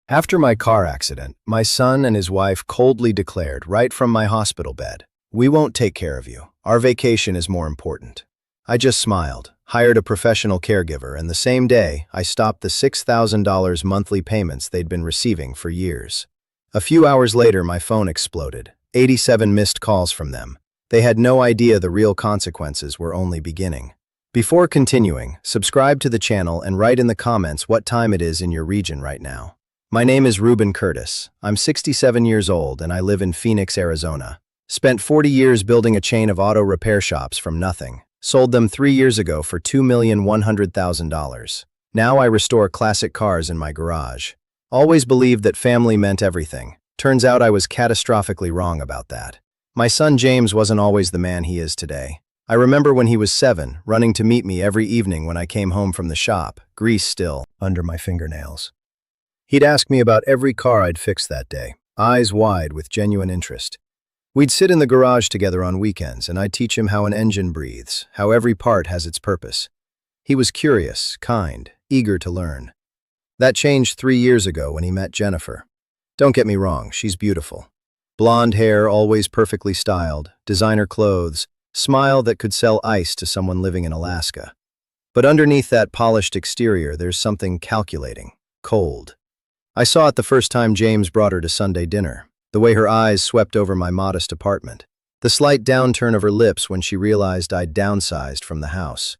After my car accident, my son and his wife coldly declared right from my hospital bed, "We won't take care of you. Our vacation is more important." I just smiled, hired a professional caregiver, and the same day, I stopped the $6,000 monthly payments they'd been receiving for years. A few hours later, my phone exploded. 87 missed calls from them. They had no idea the real consequences were only beginning. Before continuing, subscribe to the channel and write in the comments what time it is in your region right now. My name is Ruben Curtis. I'm 67 years old and I live in Phoenix, Arizona. Spent 40 years building a chain of auto repair shops from nothing. Sold them 3 years ago for $2,100,000. Now I restore classic cars in my garage. Always believed that family meant everything. Turns out I was catastrophically wrong about that. My son James wasn't always the man he is today. I remember when he was 7, running to meet me every evening when I came home from the shop, grease still under my fingernails. He'd ask me about every car I'd fixed that day, eyes wide with genuine interest. We'd sit in the garage together on weekends, and I'd teach him how an engine breathes, how every part has its purpose. He was curious, kind, eager to learn. That changed 3 years ago when he met Jennifer. Don't get me wrong, she's beautiful. Blonde hair, always perfectly styled, designer clothes, smile that could sell ice to someone living in Alaska. But underneath that polished exterior, there's something calculating, cold. I saw it the first time James brought her to Sunday dinner, the way her eyes swept over my modest apartment, the slight downturn of her lips when she realized I'd downsized from the house,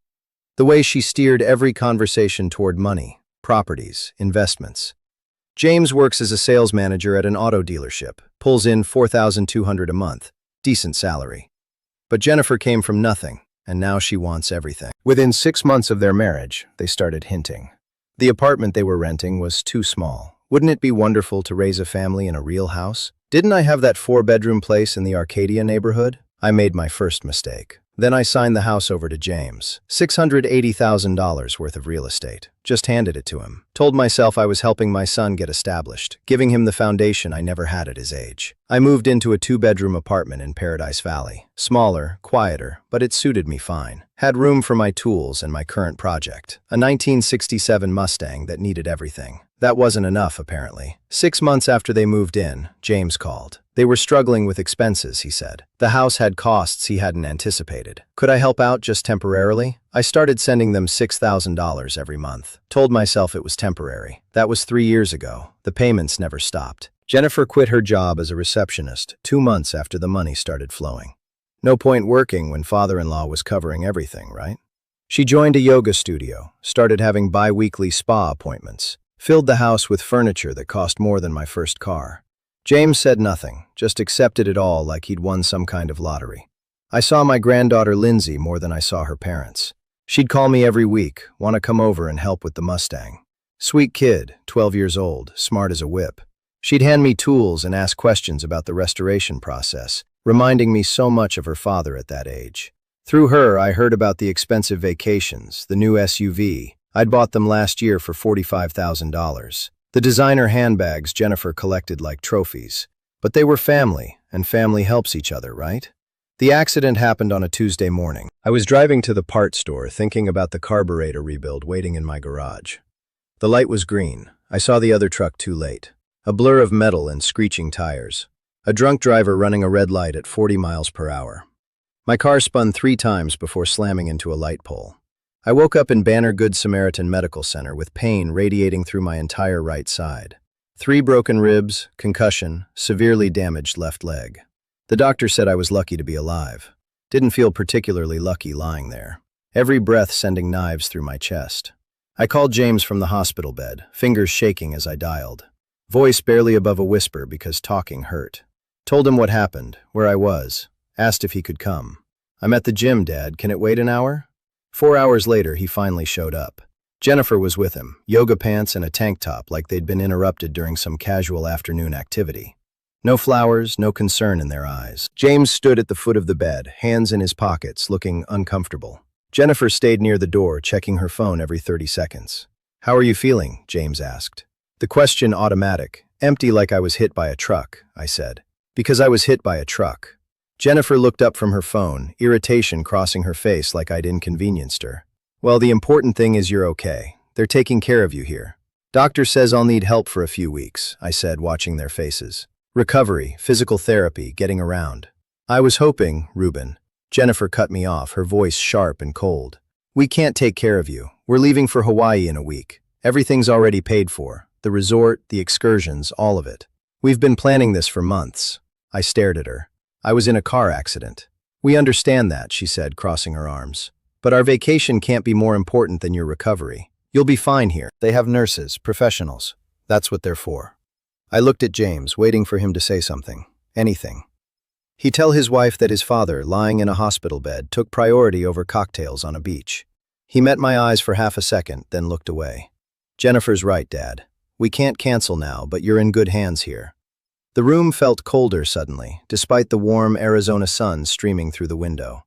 the way she steered every conversation toward money, properties, investments. James works as a sales manager at an auto dealership, pulls in $4,200 a month, decent salary. But Jennifer came from nothing, and now she wants everything. Within 6 months of their marriage, they started hinting. The apartment they were renting was too small. Wouldn't it be wonderful to raise a family in a real house? Didn't I have that 4-bedroom place in the Arcadia neighborhood? I made my first mistake. Then I signed the house over to James. $680,000 worth of real estate. Just handed it to him. Told myself I was helping my son get established, giving him the foundation I never had at his age. I moved into a 2-bedroom apartment in Paradise Valley. Smaller, quieter, but it suited me fine. Had room for my tools and my current project. A 1967 Mustang that needed everything. That wasn't enough, apparently. 6 months after they moved in, James called. They were struggling with expenses, he said. The house had costs he hadn't anticipated. Could I help out just temporarily? I started sending them $6,000 every month. Told myself it was temporary. That was 3 years ago. The payments never stopped. Jennifer quit her job as a receptionist 2 months after the money started flowing. No point working when father-in-law was covering everything, right? She joined a yoga studio, started having bi-weekly spa appointments, filled the house with furniture that cost more than my first car. James said nothing, just accepted it all like he'd won some kind of lottery. I saw my granddaughter Lindsay more than I saw her parents. She'd call me every week, want to come over and help with the Mustang. Sweet kid, 12 years old, smart as a whip. She'd hand me tools and ask questions about the restoration process, reminding me so much of her father at that age. Through her, I heard about the expensive vacations, the new SUV. I'd bought them last year for $45,000. The designer handbags Jennifer collected like trophies. But they were family, and family helps each other, right? The accident happened on a Tuesday morning. I was driving to the parts store thinking about the carburetor rebuild waiting in my garage. The light was green. I saw the other truck too late. A blur of metal and screeching tires. A drunk driver running a red light at 40 miles per hour. My car spun 3 times before slamming into a light pole. I woke up in Banner Good Samaritan Medical Center with pain radiating through my entire right side. 3 broken ribs, concussion, severely damaged left leg. The doctor said I was lucky to be alive. Didn't feel particularly lucky lying there. Every breath sending knives through my chest. I called James from the hospital bed, fingers shaking as I dialed. Voice barely above a whisper because talking hurt. Told him what happened, where I was. Asked if he could come. "I'm at the gym, Dad. Can it wait an hour?" 4 hours later, he finally showed up. Jennifer was with him, yoga pants and a tank top like they'd been interrupted during some casual afternoon activity. No flowers, no concern in their eyes. James stood at the foot of the bed, hands in his pockets, looking uncomfortable. Jennifer stayed near the door, checking her phone every 30 seconds. "How are you feeling?" James asked. The question automatic, empty like I was hit by a truck, I said. Because I was hit by a truck. Jennifer looked up from her phone, irritation crossing her face like I'd inconvenienced her. "Well, the important thing is you're okay. They're taking care of you here." Doctor says I'll need help for a few weeks, I said, watching their faces. Recovery, physical therapy, getting around. I was hoping, Ruben. Jennifer cut me off, her voice sharp and cold. We can't take care of you. We're leaving for Hawaii in a week. Everything's already paid for. The resort, the excursions, all of it. We've been planning this for months. I stared at her. I was in a car accident. We understand that, she said, crossing her arms. But our vacation can't be more important than your recovery. You'll be fine here. They have nurses, professionals. That's what they're for. I looked at James, waiting for him to say something. Anything. He'd tell his wife that his father, lying in a hospital bed, took priority over cocktails on a beach. He met my eyes for half a second, then looked away. Jennifer's right, Dad. We can't cancel now, but you're in good hands here. The room felt colder suddenly, despite the warm Arizona sun streaming through the window.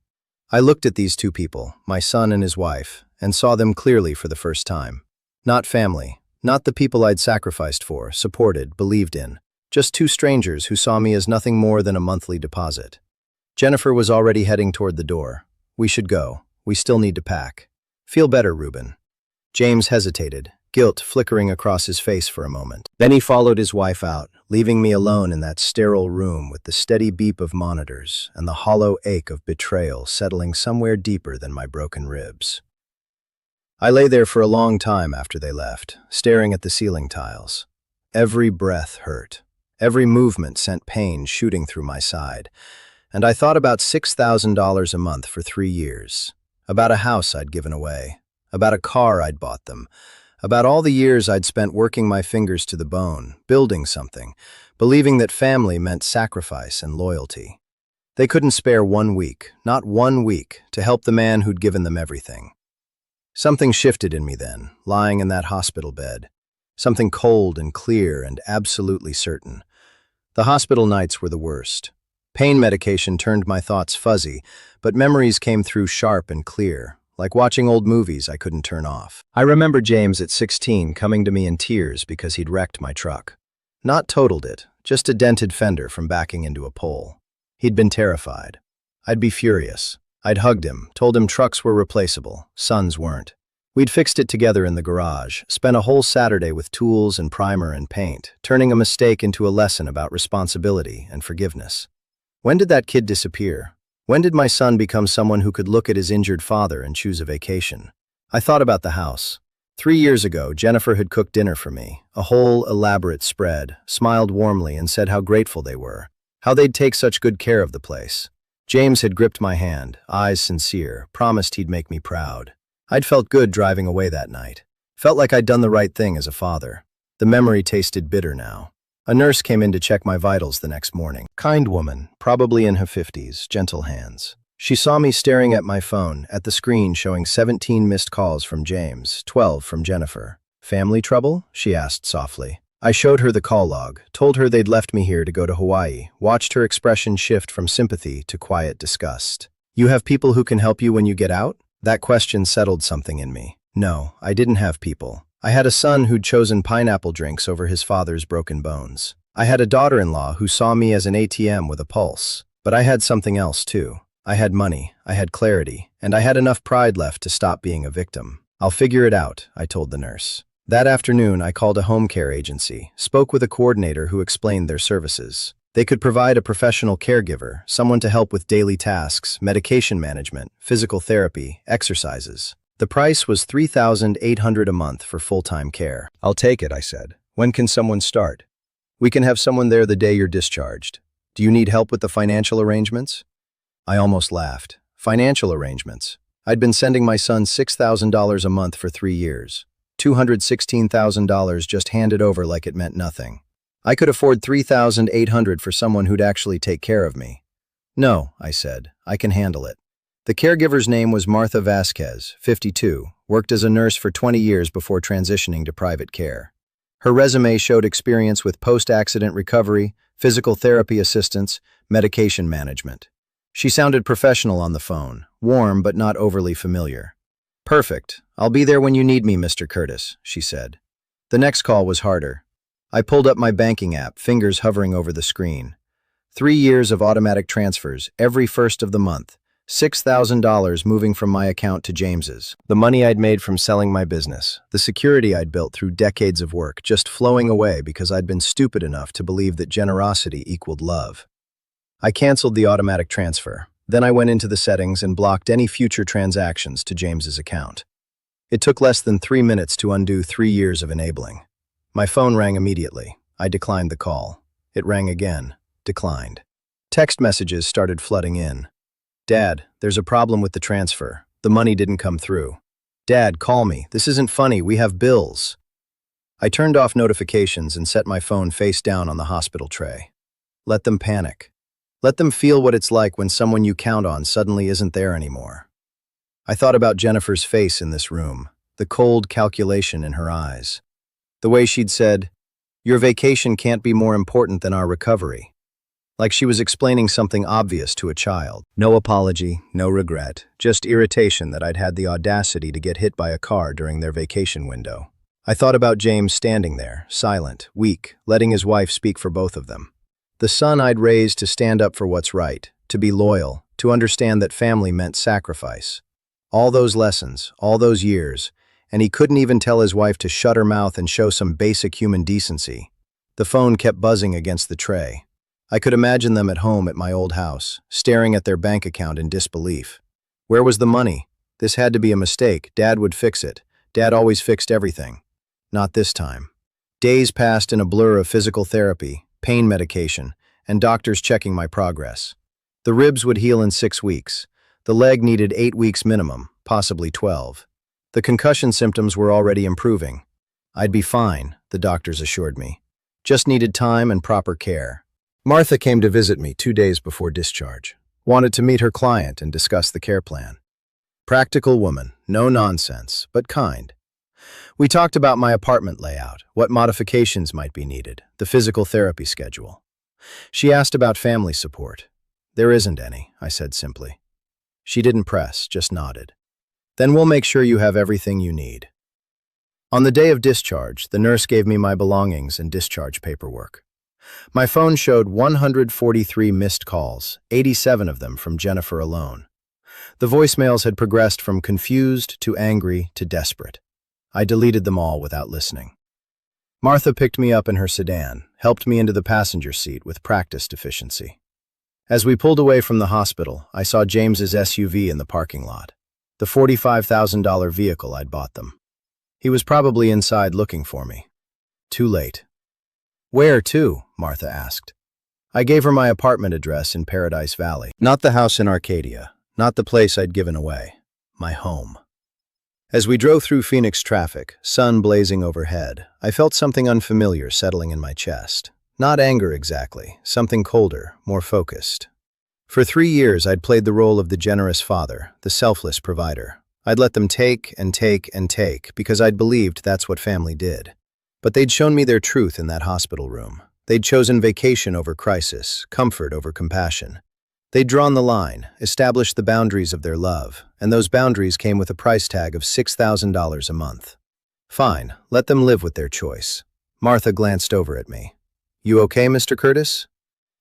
I looked at these two people, my son and his wife, and saw them clearly for the first time. Not family, not the people I'd sacrificed for, supported, believed in. Just two strangers who saw me as nothing more than a monthly deposit. Jennifer was already heading toward the door. We should go. We still need to pack. Feel better, Ruben. James hesitated, guilt flickering across his face for a moment. Then he followed his wife out, leaving me alone in that sterile room with the steady beep of monitors and the hollow ache of betrayal settling somewhere deeper than my broken ribs. I lay there for a long time after they left, staring at the ceiling tiles. Every breath hurt. Every movement sent pain shooting through my side, and I thought about $6,000 a month for 3 years, about a house I'd given away, about a car I'd bought them, about all the years I'd spent working my fingers to the bone, building something, believing that family meant sacrifice and loyalty. They couldn't spare 1 week, not 1 week, to help the man who'd given them everything. Something shifted in me then, lying in that hospital bed, something cold and clear and absolutely certain. The hospital nights were the worst. Pain medication turned my thoughts fuzzy, but memories came through sharp and clear, like watching old movies I couldn't turn off. I remember James at 16 coming to me in tears because he'd wrecked my truck. Not totaled it, just a dented fender from backing into a pole. He'd been terrified. I'd be furious. I'd hugged him, told him trucks were replaceable, sons weren't. We'd fixed it together in the garage, spent a whole Saturday with tools and primer and paint, turning a mistake into a lesson about responsibility and forgiveness. When did that kid disappear? When did my son become someone who could look at his injured father and choose a vacation? I thought about the house. 3 years ago, Jennifer had cooked dinner for me, a whole elaborate spread, smiled warmly and said how grateful they were, how they'd take such good care of the place. James had gripped my hand, eyes sincere, promised he'd make me proud. I'd felt good driving away that night. Felt like I'd done the right thing as a father. The memory tasted bitter now. A nurse came in to check my vitals the next morning. Kind woman, probably in her 50s, gentle hands. She saw me staring at my phone, at the screen showing 17 missed calls from James, 12 from Jennifer. Family trouble? She asked softly. I showed her the call log, told her they'd left me here to go to Hawaii, watched her expression shift from sympathy to quiet disgust. You have people who can help you when you get out? That question settled something in me. No, I didn't have people. I had a son who'd chosen pineapple drinks over his father's broken bones. I had a daughter-in-law who saw me as an ATM with a pulse. But I had something else, too. I had money, I had clarity, and I had enough pride left to stop being a victim. I'll figure it out, I told the nurse. That afternoon, I called a home care agency, spoke with a coordinator who explained their services. They could provide a professional caregiver, someone to help with daily tasks, medication management, physical therapy, exercises. The price was $3,800 a month for full-time care. I'll take it, I said. When can someone start? We can have someone there the day you're discharged. Do you need help with the financial arrangements? I almost laughed. Financial arrangements. I'd been sending my son $6,000 a month for 3 years. $216,000 just handed over like it meant nothing. I could afford $3,800 for someone who'd actually take care of me. No, I said, I can handle it. The caregiver's name was Martha Vasquez, 52, worked as a nurse for 20 years before transitioning to private care. Her resume showed experience with post-accident recovery, physical therapy assistance, medication management. She sounded professional on the phone, warm but not overly familiar. Perfect. I'll be there when you need me, Mr. Curtis, she said. The next call was harder. I pulled up my banking app, fingers hovering over the screen. 3 years of automatic transfers, every first of the month. $6,000 moving from my account to James's. The money I'd made from selling my business, the security I'd built through decades of work, just flowing away because I'd been stupid enough to believe that generosity equaled love. I canceled the automatic transfer. Then I went into the settings and blocked any future transactions to James's account. It took less than 3 minutes to undo 3 years of enabling. My phone rang immediately. I declined the call. It rang again. Declined. Text messages started flooding in. Dad, there's a problem with the transfer. The money didn't come through. Dad, call me. This isn't funny. We have bills. I turned off notifications and set my phone face down on the hospital tray. Let them panic. Let them feel what it's like when someone you count on suddenly isn't there anymore. I thought about Jennifer's face in this room, the cold calculation in her eyes. The way she'd said, "Your vacation can't be more important than our recovery." Like she was explaining something obvious to a child. No apology, no regret, just irritation that I'd had the audacity to get hit by a car during their vacation window. I thought about James standing there, silent, weak, letting his wife speak for both of them. The son I'd raised to stand up for what's right, to be loyal, to understand that family meant sacrifice. All those lessons, all those years, and he couldn't even tell his wife to shut her mouth and show some basic human decency. The phone kept buzzing against the tray. I could imagine them at home at my old house, staring at their bank account in disbelief. Where was the money? This had to be a mistake. Dad would fix it. Dad always fixed everything. Not this time. Days passed in a blur of physical therapy, pain medication, and doctors checking my progress. The ribs would heal in 6 weeks. The leg needed 8 weeks minimum, possibly 12. The concussion symptoms were already improving. I'd be fine, the doctors assured me. Just needed time and proper care. Martha came to visit me 2 days before discharge. Wanted to meet her client and discuss the care plan. Practical woman, no nonsense, but kind. We talked about my apartment layout, what modifications might be needed, the physical therapy schedule. She asked about family support. There isn't any, I said simply. She didn't press, just nodded. Then we'll make sure you have everything you need. On the day of discharge, the nurse gave me my belongings and discharge paperwork. My phone showed 143 missed calls, 87 of them from Jennifer alone. The voicemails had progressed from confused to angry to desperate. I deleted them all without listening. Martha picked me up in her sedan, helped me into the passenger seat with practiced efficiency. As we pulled away from the hospital, I saw James's SUV in the parking lot, the $45,000 vehicle I'd bought them. He was probably inside looking for me. Too late. Where to? Martha asked. I gave her my apartment address in Paradise Valley. Not the house in Arcadia, not the place I'd given away. My home. As we drove through Phoenix traffic, sun blazing overhead, I felt something unfamiliar settling in my chest. Not anger exactly, something colder, more focused. For 3 years, I'd played the role of the generous father, the selfless provider. I'd let them take and take and take because I'd believed that's what family did. But they'd shown me their truth in that hospital room. They'd chosen vacation over crisis, comfort over compassion. They'd drawn the line, established the boundaries of their love, and those boundaries came with a price tag of $6,000 a month. Fine, let them live with their choice. Martha glanced over at me. You okay, Mr. Curtis?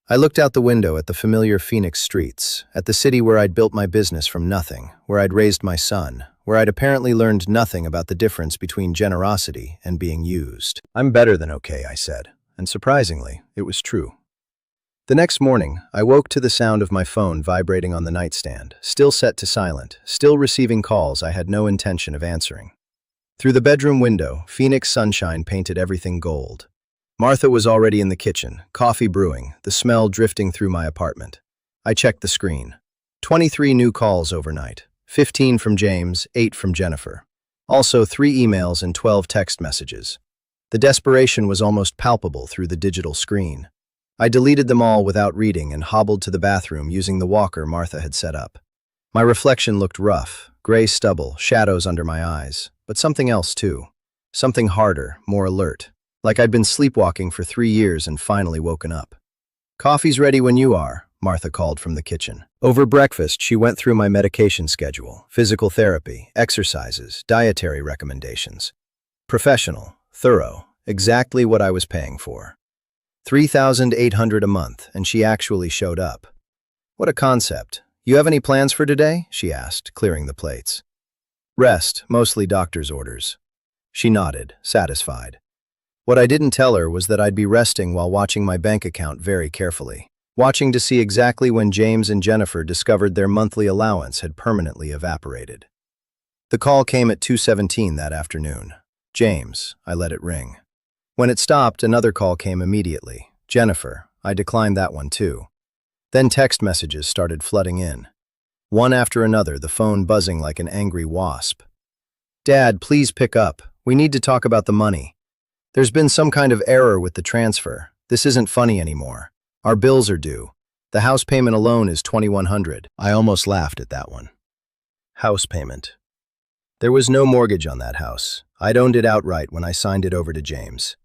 I looked out the window at the familiar Phoenix streets, at the city where I'd built my business from nothing, where I'd raised my son, where I'd apparently learned nothing about the difference between generosity and being used. I'm better than okay, I said, and surprisingly, it was true. The next morning, I woke to the sound of my phone vibrating on the nightstand, still set to silent, still receiving calls I had no intention of answering. Through the bedroom window, Phoenix sunshine painted everything gold. Martha was already in the kitchen, coffee brewing, the smell drifting through my apartment. I checked the screen. 23 new calls overnight, 15 from James, 8 from Jennifer. Also 3 emails and 12 text messages. The desperation was almost palpable through the digital screen. I deleted them all without reading and hobbled to the bathroom using the walker Martha had set up. My reflection looked rough, gray stubble, shadows under my eyes, but something else too. Something harder, more alert, like I'd been sleepwalking for 3 years and finally woken up. Coffee's ready when you are, Martha called from the kitchen. Over breakfast, she went through my medication schedule, physical therapy, exercises, dietary recommendations. Professional, thorough, exactly what I was paying for. $3,800 a month, and she actually showed up. What a concept. You have any plans for today? She asked, clearing the plates. Rest, mostly doctor's orders. She nodded, satisfied. What I didn't tell her was that I'd be resting while watching my bank account very carefully, watching to see exactly when James and Jennifer discovered their monthly allowance had permanently evaporated. The call came at 2:17 that afternoon. James, I let it ring. When it stopped, another call came immediately. Jennifer, I declined that one too. Then text messages started flooding in. One after another, the phone buzzing like an angry wasp. Dad, please pick up. We need to talk about the money. There's been some kind of error with the transfer. This isn't funny anymore. Our bills are due. The house payment alone is $2,100. I almost laughed at that one. House payment. There was no mortgage on that house. I'd owned it outright when I signed it over to James.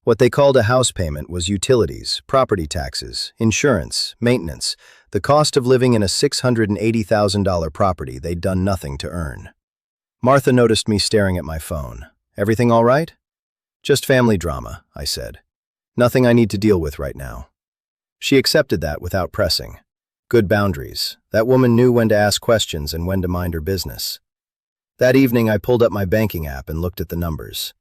What they called a house payment was utilities, property taxes, insurance, maintenance, the cost of living in a $680,000 property they'd done nothing to earn. Martha noticed me staring at my phone. Everything all right? Just family drama, I said. Nothing I need to deal with right now. She accepted that without pressing. Good boundaries. That woman knew when to ask questions and when to mind her business. That evening, I pulled up my banking app and looked at the numbers.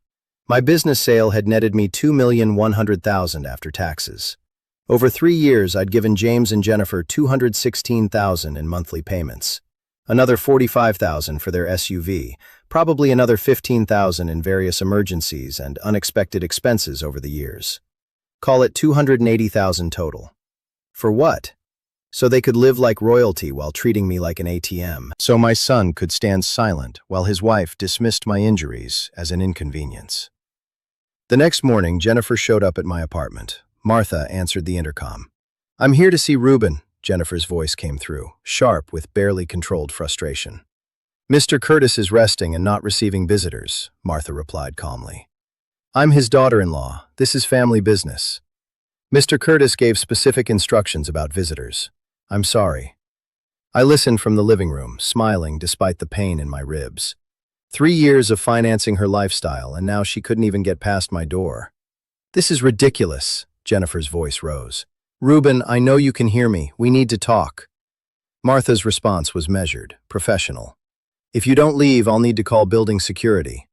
My business sale had netted me $2,100,000 after taxes. Over 3 years, I'd given James and Jennifer $216,000 in monthly payments. Another $45,000 for their SUV, probably another $15,000 in various emergencies and unexpected expenses over the years. Call it $280,000 total. For what? So they could live like royalty while treating me like an ATM. So my son could stand silent while his wife dismissed my injuries as an inconvenience. The next morning, Jennifer showed up at my apartment. Martha answered the intercom. I'm here to see Reuben, Jennifer's voice came through, sharp with barely controlled frustration. Mr. Curtis is resting and not receiving visitors, Martha replied calmly. I'm his daughter-in-law. This is family business. Mr. Curtis gave specific instructions about visitors. I'm sorry. I listened from the living room, smiling despite the pain in my ribs. 3 years of financing her lifestyle, and now she couldn't even get past my door. This is ridiculous, Jennifer's voice rose. Reuben, I know you can hear me. We need to talk. Martha's response was measured, professional. If you don't leave, I'll need to call building security.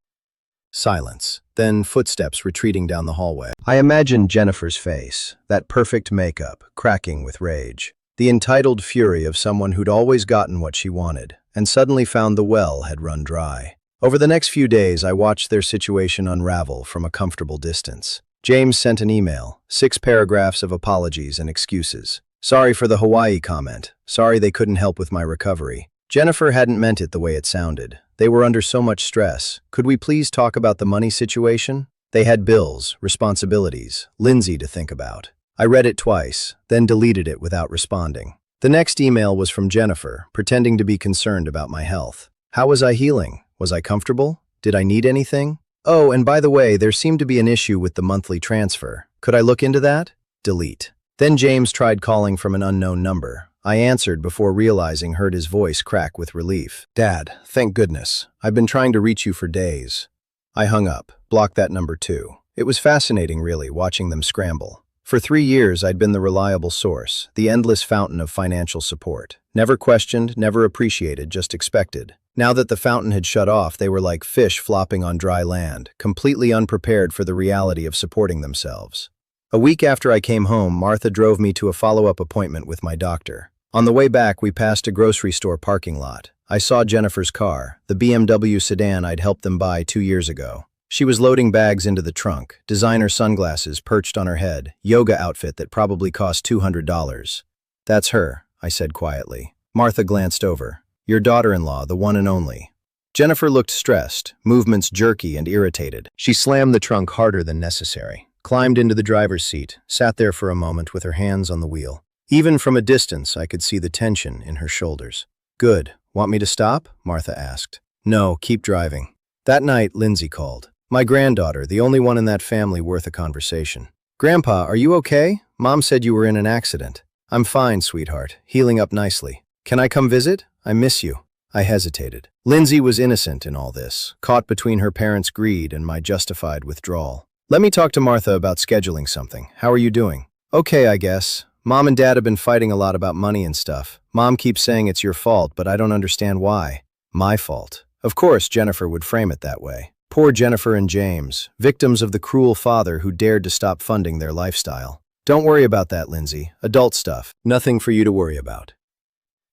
Silence, then footsteps retreating down the hallway. I imagined Jennifer's face, that perfect makeup, cracking with rage. The entitled fury of someone who'd always gotten what she wanted, and suddenly found the well had run dry. Over the next few days, I watched their situation unravel from a comfortable distance. James sent an email, 6 paragraphs of apologies and excuses. Sorry for the Hawaii comment. Sorry they couldn't help with my recovery. Jennifer hadn't meant it the way it sounded. They were under so much stress. Could we please talk about the money situation? They had bills, responsibilities, Lindsay to think about. I read it twice, then deleted it without responding. The next email was from Jennifer, pretending to be concerned about my health. How was I healing? Was I comfortable? Did I need anything? Oh, and by the way, there seemed to be an issue with the monthly transfer. Could I look into that? Delete. Then James tried calling from an unknown number. I answered before realizing heard his voice crack with relief. Dad, thank goodness. I've been trying to reach you for days. I hung up, blocked that number too. It was fascinating, really, watching them scramble. For 3 years, I'd been the reliable source, the endless fountain of financial support. Never questioned, never appreciated, just expected. Now that the fountain had shut off, they were like fish flopping on dry land, completely unprepared for the reality of supporting themselves. A week after I came home, Martha drove me to a follow-up appointment with my doctor. On the way back, we passed a grocery store parking lot. I saw Jennifer's car, the BMW sedan I'd helped them buy 2 years ago. She was loading bags into the trunk, designer sunglasses perched on her head, yoga outfit that probably cost $200. That's her, I said quietly. Martha glanced over. Your daughter-in-law, the one and only. Jennifer looked stressed, movements jerky and irritated. She slammed the trunk harder than necessary, climbed into the driver's seat, sat there for a moment with her hands on the wheel. Even from a distance, I could see the tension in her shoulders. Good. Want me to stop? Martha asked. No, keep driving. That night, Lindsay called. My granddaughter, the only one in that family worth a conversation. Grandpa, are you okay? Mom said you were in an accident. I'm fine, sweetheart. Healing up nicely. Can I come visit? I miss you. I hesitated. Lindsay was innocent in all this, caught between her parents' greed and my justified withdrawal. Let me talk to Martha about scheduling something. How are you doing? Okay, I guess. Mom and Dad have been fighting a lot about money and stuff. Mom keeps saying it's your fault, but I don't understand why. My fault. Of course, Jennifer would frame it that way. Poor Jennifer and James, victims of the cruel father who dared to stop funding their lifestyle. Don't worry about that, Lindsay. Adult stuff. Nothing for you to worry about.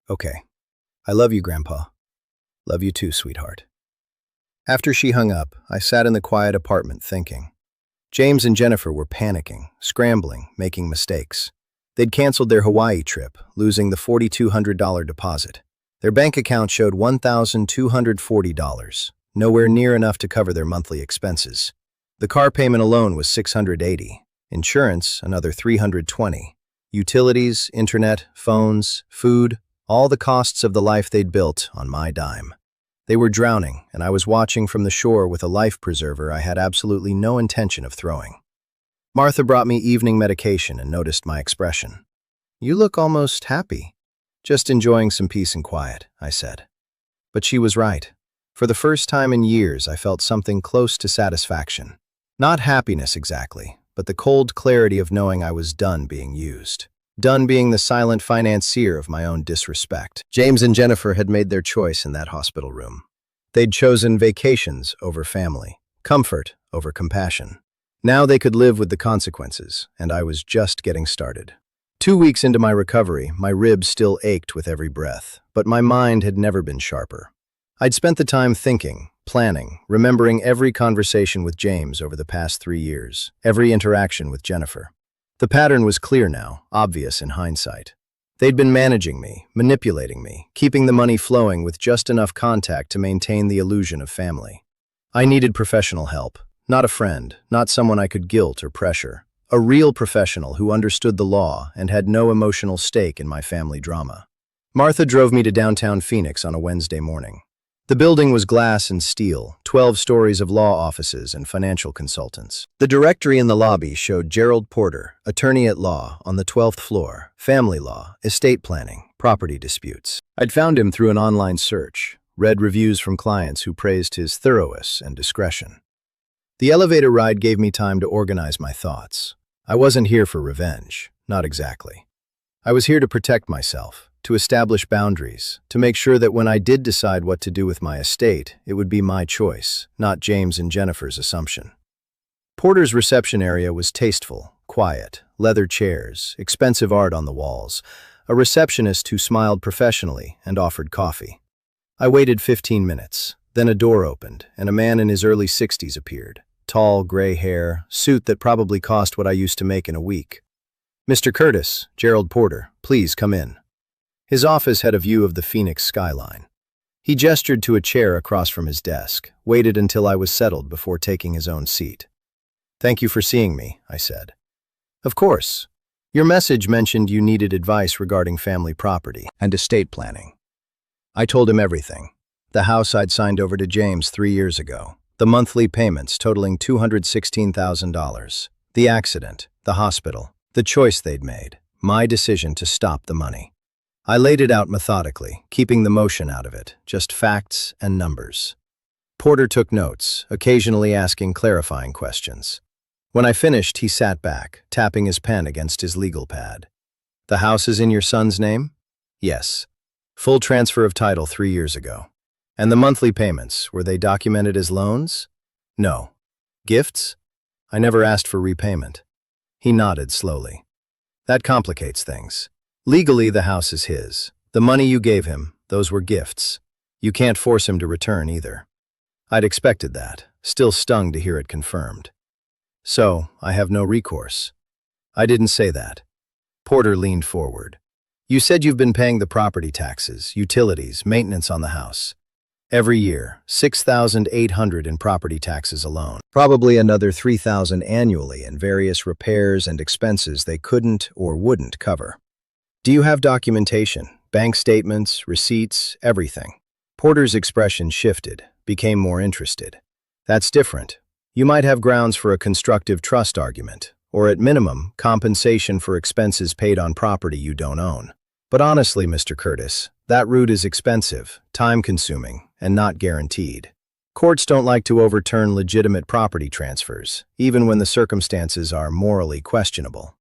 Okay. I love you, Grandpa. Love you too, sweetheart. After she hung up, I sat in the quiet apartment thinking. James and Jennifer were panicking, scrambling, making mistakes. They'd canceled their Hawaii trip, losing the $4,200 deposit. Their bank account showed $1,240, nowhere near enough to cover their monthly expenses. The car payment alone was $680, insurance another $320, utilities, internet, phones, food, all the costs of the life they'd built on my dime. They were drowning, and I was watching from the shore with a life preserver I had absolutely no intention of throwing. Martha brought me evening medication and noticed my expression. "You look almost happy." "Just enjoying some peace and quiet," I said. But she was right. For the first time in years, I felt something close to satisfaction. Not happiness exactly, but the cold clarity of knowing I was done being used. Done being the silent financier of my own disrespect. James and Jennifer had made their choice in that hospital room. They'd chosen vacations over family, comfort over compassion. Now they could live with the consequences, and I was just getting started. 2 weeks into my recovery, my ribs still ached with every breath, but my mind had never been sharper. I'd spent the time thinking, planning, remembering every conversation with James over the past 3 years, every interaction with Jennifer. The pattern was clear now, obvious in hindsight. They'd been managing me, manipulating me, keeping the money flowing with just enough contact to maintain the illusion of family. I needed professional help, not a friend, not someone I could guilt or pressure. A real professional who understood the law and had no emotional stake in my family drama. Martha drove me to downtown Phoenix on a Wednesday morning. The building was glass and steel, 12 stories of law offices and financial consultants. The directory in the lobby showed Gerald Porter, attorney at law, on the 12th floor, family law, estate planning, property disputes. I'd found him through an online search, read reviews from clients who praised his thoroughness and discretion. The elevator ride gave me time to organize my thoughts. I wasn't here for revenge, not exactly. I was here to protect myself, to establish boundaries, to make sure that when I did decide what to do with my estate, it would be my choice, not James and Jennifer's assumption. Porter's reception area was tasteful, quiet, leather chairs, expensive art on the walls, a receptionist who smiled professionally and offered coffee. I waited 15 minutes, then a door opened, and a man in his early 60s appeared. Tall, gray hair, suit that probably cost what I used to make in a week. "Mr. Curtis, Gerald Porter, please come in." His office had a view of the Phoenix skyline. He gestured to a chair across from his desk, waited until I was settled before taking his own seat. "Thank you for seeing me," I said. "Of course. Your message mentioned you needed advice regarding family property and estate planning." I told him everything. The house I'd signed over to James 3 years ago. The monthly payments totaling $216,000. The accident, the hospital, the choice they'd made, my decision to stop the money. I laid it out methodically, keeping the motion out of it, just facts and numbers. Porter took notes, occasionally asking clarifying questions. When I finished, he sat back, tapping his pen against his legal pad. "The house is in your son's name?" "Yes. Full transfer of title 3 years ago." "And the monthly payments, were they documented as loans?" "No." "Gifts?" "I never asked for repayment." He nodded slowly. "That complicates things. Legally, the house is his. The money you gave him, those were gifts. You can't force him to return either." I'd expected that, still stung to hear it confirmed. "So, I have no recourse." "I didn't say that." Porter leaned forward. "You said you've been paying the property taxes, utilities, maintenance on the house. Every year, $6,800 in property taxes alone. Probably another $3,000 annually in various repairs and expenses they couldn't or wouldn't cover. Do you have documentation, bank statements, receipts, everything?" Porter's expression shifted, became more interested. "That's different. You might have grounds for a constructive trust argument, or at minimum, compensation for expenses paid on property you don't own. But honestly, Mr. Curtis, that route is expensive, time-consuming, and not guaranteed. Courts don't like to overturn legitimate property transfers, even when the circumstances are morally questionable.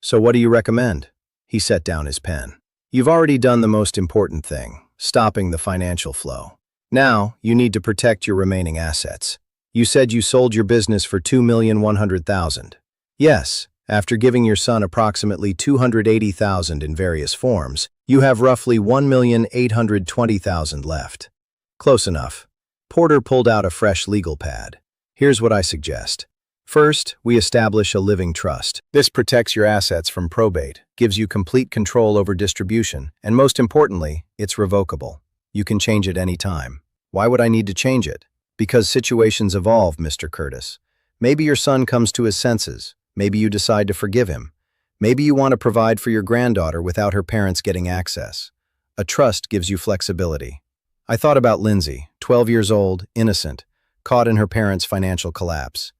So what do you recommend?" He set down his pen. You've already done the most important thing, stopping the financial flow. Now, you need to protect your remaining assets. You said you sold your business for $2,100,000. Yes, after giving your son approximately $280,000 in various forms, you have roughly $1,820,000 left. Close enough. Porter pulled out a fresh legal pad. Here's what I suggest. First, we establish a living trust. This protects your assets from probate, gives you complete control over distribution, and most importantly, it's revocable. You can change it any time. Why would I need to change it? Because situations evolve, Mr. Curtis. Maybe your son comes to his senses. Maybe you decide to forgive him. Maybe you want to provide for your granddaughter without her parents getting access. A trust gives you flexibility. I thought about Lindsay, 12 years old, innocent, caught in her parents' financial collapse.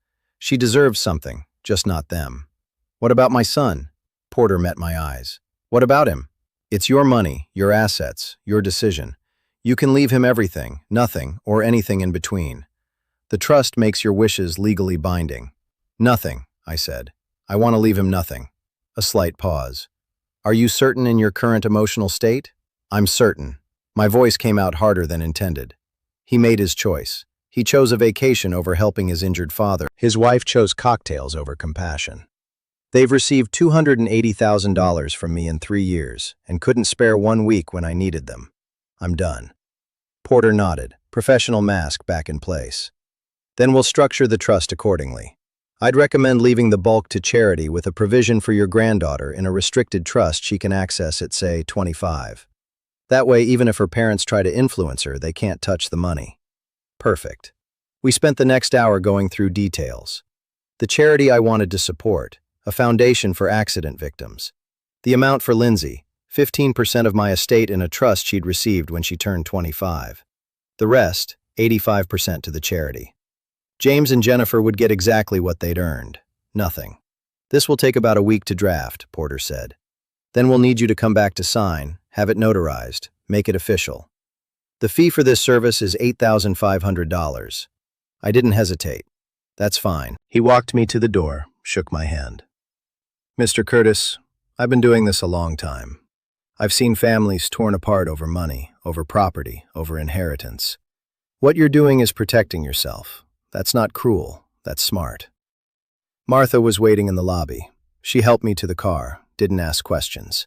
She deserves something, just not them. What about my son? Porter met my eyes. What about him? It's your money, your assets, your decision. You can leave him everything, nothing, or anything in between. The trust makes your wishes legally binding. Nothing, I said. I want to leave him nothing. A slight pause. Are you certain in your current emotional state? I'm certain. My voice came out harder than intended. He made his choice. He chose a vacation over helping his injured father. His wife chose cocktails over compassion. They've received $280,000 from me in 3 years and couldn't spare 1 week when I needed them. I'm done. Porter nodded, professional mask back in place. Then we'll structure the trust accordingly. I'd recommend leaving the bulk to charity with a provision for your granddaughter in a restricted trust she can access at, say, 25. That way, even if her parents try to influence her, they can't touch the money. Perfect. We spent the next hour going through details. The charity I wanted to support, a foundation for accident victims. The amount for Lindsay, 15% of my estate in a trust she'd received when she turned 25. The rest, 85% to the charity. James and Jennifer would get exactly what they'd earned. Nothing. This will take about a week to draft, Porter said. Then we'll need you to come back to sign, have it notarized, make it official. The fee for this service is $8,500. I didn't hesitate. That's fine. He walked me to the door, shook my hand. Mr. Curtis, I've been doing this a long time. I've seen families torn apart over money, over property, over inheritance. What you're doing is protecting yourself. That's not cruel, that's smart. Martha was waiting in the lobby. She helped me to the car, didn't ask questions.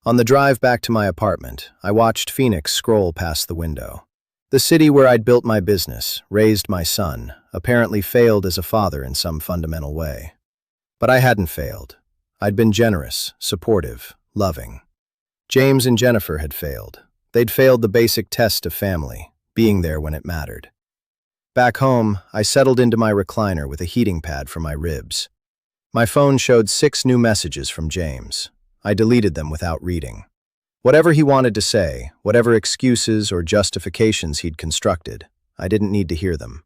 On the drive back to my apartment, I watched Phoenix scroll past the window. The city where I'd built my business, raised my son, apparently failed as a father in some fundamental way. But I hadn't failed. I'd been generous, supportive, loving. James and Jennifer had failed. They'd failed the basic test of family, being there when it mattered. Back home, I settled into my recliner with a heating pad for my ribs. My phone showed 6 new messages from James. I deleted them without reading. Whatever he wanted to say, whatever excuses or justifications he'd constructed, I didn't need to hear them.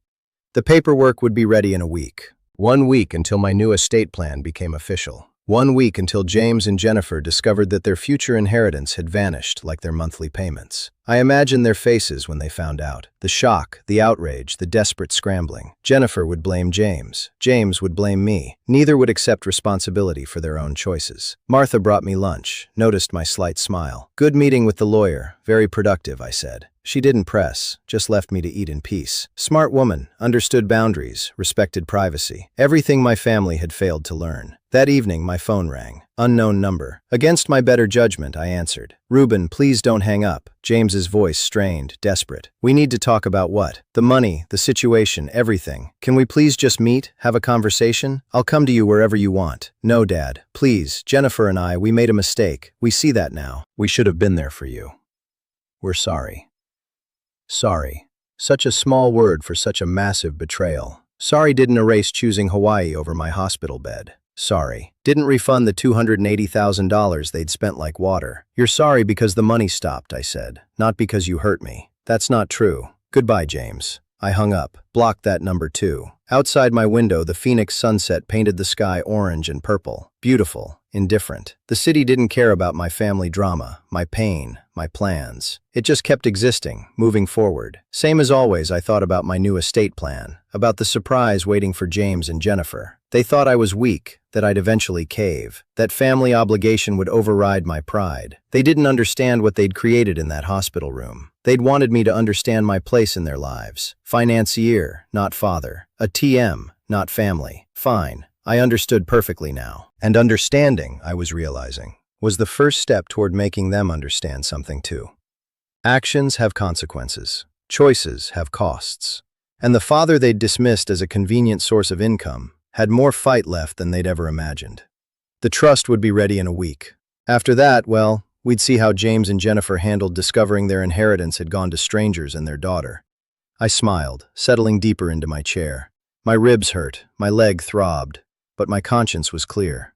The paperwork would be ready in a week. 1 week until my new estate plan became official. 1 week until James and Jennifer discovered that their future inheritance had vanished like their monthly payments. I imagined their faces when they found out. The shock, the outrage, the desperate scrambling. Jennifer would blame James. James would blame me. Neither would accept responsibility for their own choices. Martha brought me lunch, noticed my slight smile. Good meeting with the lawyer. Very productive, I said. She didn't press, just left me to eat in peace. Smart woman, understood boundaries, respected privacy. Everything my family had failed to learn. That evening, my phone rang. Unknown number. Against my better judgment, I answered. Reuben, please don't hang up. James's voice strained, desperate. We need to talk about what? The money, the situation, everything. Can we please just meet, have a conversation? I'll come to you wherever you want. No, Dad. Please, Jennifer and I, we made a mistake. We see that now. We should have been there for you. We're sorry. Sorry. Such a small word for such a massive betrayal. Sorry didn't erase choosing Hawaii over my hospital bed. Sorry. Didn't refund the $280,000 they'd spent like water. You're sorry because the money stopped, I said. Not because you hurt me. That's not true. Goodbye, James. I hung up, blocked that number too. Outside my window, the Phoenix sunset painted the sky orange and purple. Beautiful, indifferent. The city didn't care about my family drama, my pain, my plans. It just kept existing, moving forward. Same as always, I thought about my new estate plan, about the surprise waiting for James and Jennifer. They thought I was weak, that I'd eventually cave, that family obligation would override my pride. They didn't understand what they'd created in that hospital room. They'd wanted me to understand my place in their lives. Financier, not father. A TM, not family. Fine, I understood perfectly now. And understanding, I was realizing, was the first step toward making them understand something too. Actions have consequences. Choices have costs. And the father they'd dismissed as a convenient source of income had more fight left than they'd ever imagined. The trust would be ready in a week. After that, well, we'd see how James and Jennifer handled discovering their inheritance had gone to strangers and their daughter. I smiled, settling deeper into my chair. My ribs hurt, my leg throbbed, but my conscience was clear.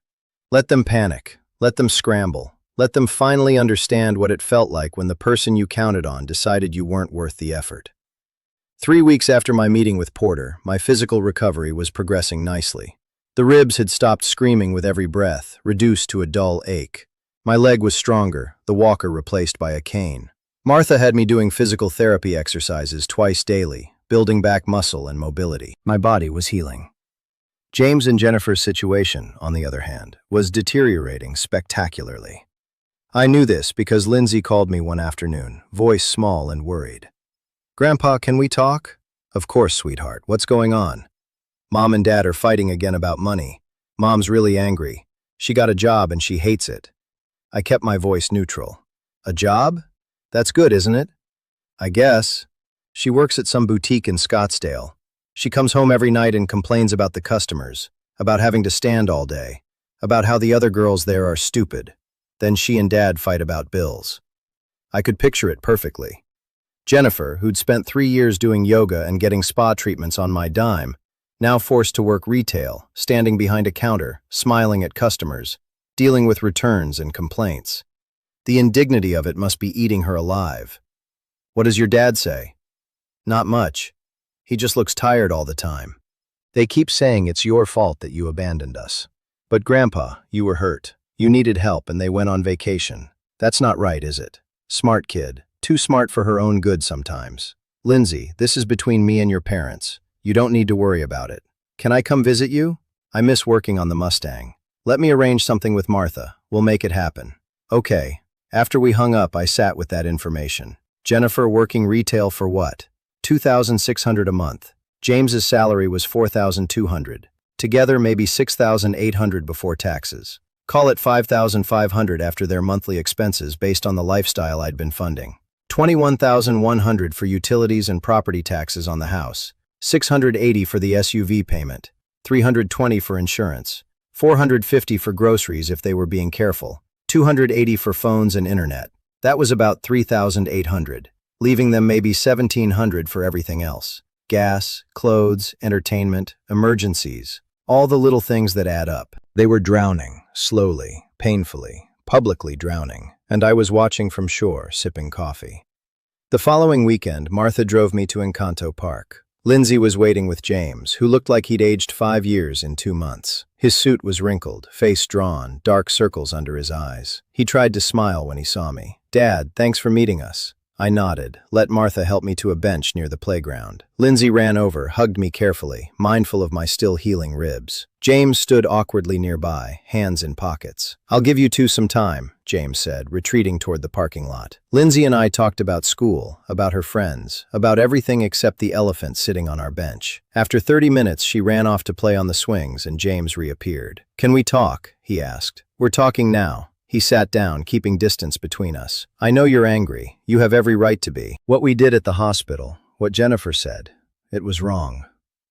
Let them panic, let them scramble, let them finally understand what it felt like when the person you counted on decided you weren't worth the effort. 3 weeks after my meeting with Porter, my physical recovery was progressing nicely. The ribs had stopped screaming with every breath, reduced to a dull ache. My leg was stronger, the walker replaced by a cane. Martha had me doing physical therapy exercises twice daily, building back muscle and mobility. My body was healing. James and Jennifer's situation, on the other hand, was deteriorating spectacularly. I knew this because Lindsay called me one afternoon, voice small and worried. "Grandpa, can we talk?" "Of course, sweetheart. What's going on?" "Mom and Dad are fighting again about money. Mom's really angry. She got a job and she hates it." I kept my voice neutral. "A job? That's good, isn't it?" "I guess. She works at some boutique in Scottsdale. She comes home every night and complains about the customers, about having to stand all day, about how the other girls there are stupid. Then she and Dad fight about bills." I could picture it perfectly. Jennifer, who'd spent 3 years doing yoga and getting spa treatments on my dime, now forced to work retail, standing behind a counter, smiling at customers, dealing with returns and complaints. The indignity of it must be eating her alive. "What does your dad say?" "Not much. He just looks tired all the time. They keep saying it's your fault that you abandoned us. But Grandpa, you were hurt. You needed help and they went on vacation. That's not right, is it? Smart kid. Too smart for her own good sometimes. Lindsay, this is between me and your parents. You don't need to worry about it. Can I come visit you? I miss working on the Mustang. Let me arrange something with Martha. We'll make it happen." Okay. After we hung up, I sat with that information. Jennifer working retail for what? $2,600 a month. James's salary was $4,200. Together, maybe $6,800 before taxes. Call it $5,500 after their monthly expenses based on the lifestyle I'd been funding. $21,100 for utilities and property taxes on the house. $680 for the SUV payment. $320 for insurance. $450 for groceries if they were being careful. $280 for phones and internet. That was about $3,800, leaving them maybe $1,700 for everything else. Gas, clothes, entertainment, emergencies, all the little things that add up. They were drowning, slowly, painfully, publicly drowning, and I was watching from shore, sipping coffee. The following weekend, Martha drove me to Encanto Park. Lindsay was waiting with James, who looked like he'd aged 5 years in 2 months. His suit was wrinkled, face drawn, dark circles under his eyes. He tried to smile when he saw me. "Dad, thanks for meeting us." I nodded, let Martha help me to a bench near the playground. Lindsay ran over, hugged me carefully, mindful of my still healing ribs. James stood awkwardly nearby, hands in pockets. "I'll give you two some time," James said, retreating toward the parking lot. Lindsay and I talked about school, about her friends, about everything except the elephant sitting on our bench. After 30 minutes, she ran off to play on the swings and James reappeared. "Can we talk?" he asked. "We're talking now." He sat down, keeping distance between us. "I know you're angry. You have every right to be. What we did at the hospital, what Jennifer said, it was wrong.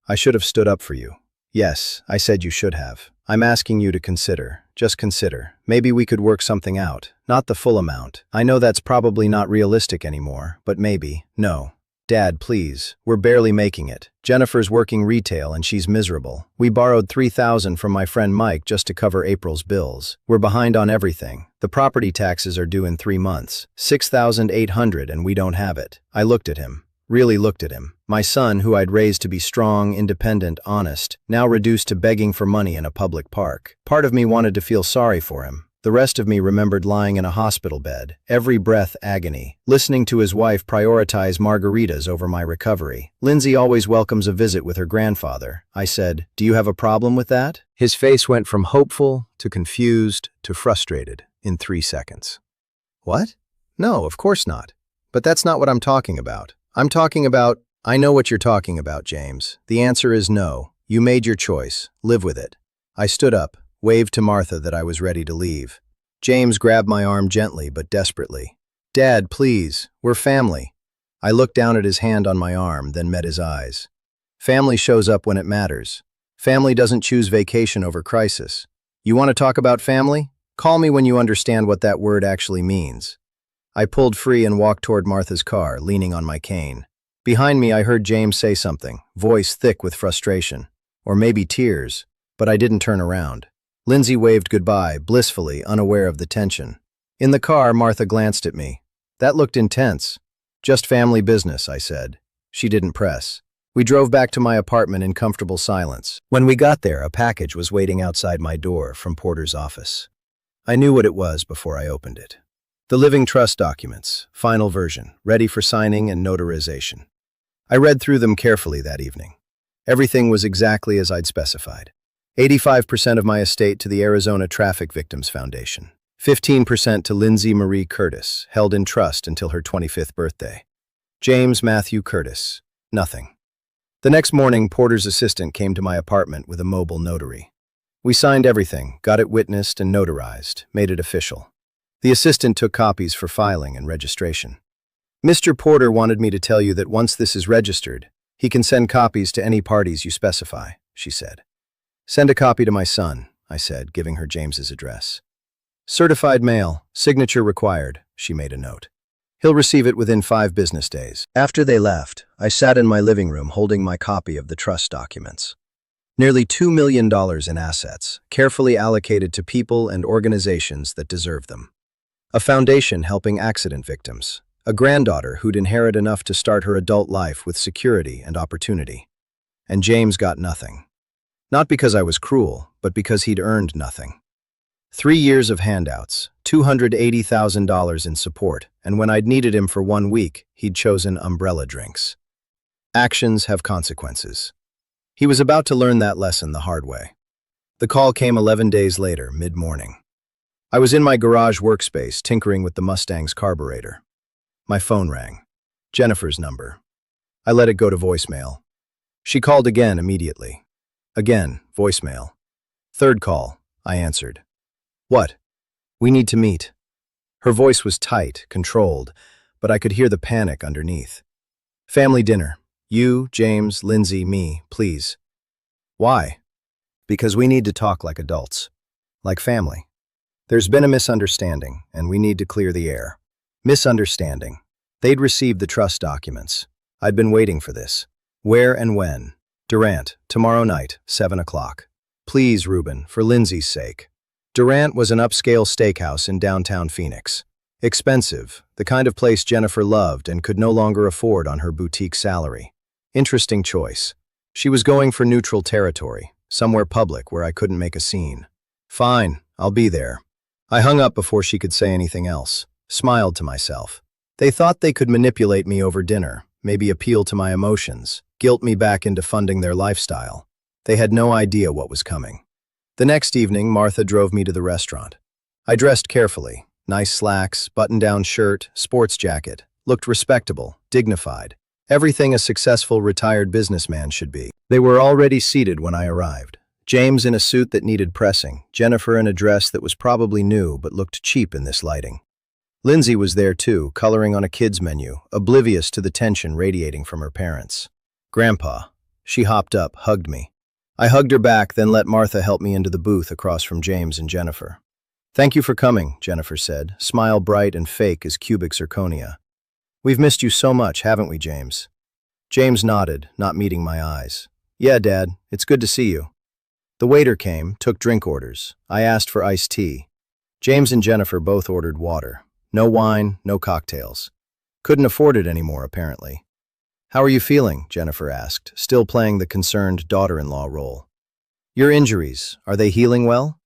I should have stood up for you." "Yes, I said you should have. I'm asking you to consider. Just consider. Maybe we could work something out. Not the full amount. I know that's probably not realistic anymore, but maybe." "No. Dad, please. We're barely making it. Jennifer's working retail and she's miserable. We borrowed $3,000 from my friend Mike just to cover April's bills. We're behind on everything. The property taxes are due in 3 months. $6,800 and we don't have it." I looked at him. Really looked at him. My son, who I'd raised to be strong, independent, honest, now reduced to begging for money in a public park. Part of me wanted to feel sorry for him. The rest of me remembered lying in a hospital bed, every breath agony, listening to his wife prioritize margaritas over my recovery. "Lindsay always welcomes a visit with her grandfather," I said. "Do you have a problem with that?" His face went from hopeful to confused to frustrated in 3 seconds. "What? No, of course not. But that's not what I'm talking about. I'm talking about—" "I know what you're talking about, James. The answer is no. You made your choice. Live with it." I stood up, waved to Martha that I was ready to leave. James grabbed my arm gently but desperately. "Dad, please. We're family." I looked down at his hand on my arm, then met his eyes. Family shows up when it matters. Family doesn't choose vacation over crisis. You want to talk about family? Call me when you understand what that word actually means. I pulled free and walked toward Martha's car, leaning on my cane. Behind me, I heard James say something, voice thick with frustration. Or maybe tears, but I didn't turn around. Lindsay waved goodbye, blissfully, unaware of the tension. In the car, Martha glanced at me. "That looked intense." "Just family business," I said. She didn't press. We drove back to my apartment in comfortable silence. When we got there, a package was waiting outside my door from Porter's office. I knew what it was before I opened it. The living trust documents, final version, ready for signing and notarization. I read through them carefully that evening. Everything was exactly as I'd specified. 85% of my estate to the Arizona Traffic Victims Foundation. 15% to Lindsay Marie Curtis, held in trust until her 25th birthday. James Matthew Curtis. Nothing. The next morning, Porter's assistant came to my apartment with a mobile notary. We signed everything, got it witnessed and notarized, made it official. The assistant took copies for filing and registration. "Mr. Porter wanted me to tell you that once this is registered, he can send copies to any parties you specify," she said. "Send a copy to my son," I said, giving her James's address. "Certified mail, signature required," she made a note. "He'll receive it within 5 business days." After they left, I sat in my living room holding my copy of the trust documents. Nearly $2 million in assets, carefully allocated to people and organizations that deserve them. A foundation helping accident victims. A granddaughter who'd inherit enough to start her adult life with security and opportunity. And James got nothing. Not because I was cruel, but because he'd earned nothing. 3 years of handouts, $280,000 in support, and when I'd needed him for 1 week, he'd chosen umbrella drinks. Actions have consequences. He was about to learn that lesson the hard way. The call came 11 days later, mid-morning. I was in my garage workspace, tinkering with the Mustang's carburetor. My phone rang. Jennifer's number. I let it go to voicemail. She called again immediately. Again, voicemail. Third call, I answered. "What?" "We need to meet." Her voice was tight, controlled, but I could hear the panic underneath. "Family dinner. You, James, Lindsay, me, please." "Why?" "Because we need to talk like adults. Like family. There's been a misunderstanding, and we need to clear the air." Misunderstanding. They'd received the trust documents. I'd been waiting for this. Where and when? Durant, tomorrow night, 7 o'clock. "Please, Ruben, for Lindsay's sake." Durant was an upscale steakhouse in downtown Phoenix. Expensive, the kind of place Jennifer loved and could no longer afford on her boutique salary. Interesting choice. She was going for neutral territory, somewhere public where I couldn't make a scene. "Fine, I'll be there." I hung up before she could say anything else, smiled to myself. They thought they could manipulate me over dinner, maybe appeal to my emotions, guilt me back into funding their lifestyle. They had no idea what was coming. The next evening, Martha drove me to the restaurant. I dressed carefully. Nice slacks, button-down shirt, sports jacket. Looked respectable, dignified. Everything a successful retired businessman should be. They were already seated when I arrived. James in a suit that needed pressing, Jennifer in a dress that was probably new but looked cheap in this lighting. Lindsay was there too, coloring on a kid's menu, oblivious to the tension radiating from her parents. "Grandpa." She hopped up, hugged me. I hugged her back, then let Martha help me into the booth across from James and Jennifer. "Thank you for coming," Jennifer said, smile bright and fake as cubic zirconia. "We've missed you so much, haven't we, James?" James nodded, not meeting my eyes. "Yeah, Dad, it's good to see you." The waiter came, took drink orders. I asked for iced tea. James and Jennifer both ordered water. No wine, no cocktails. Couldn't afford it anymore, apparently. How are you feeling? Jennifer asked, still playing the concerned daughter-in-law role. Your injuries, are they healing well?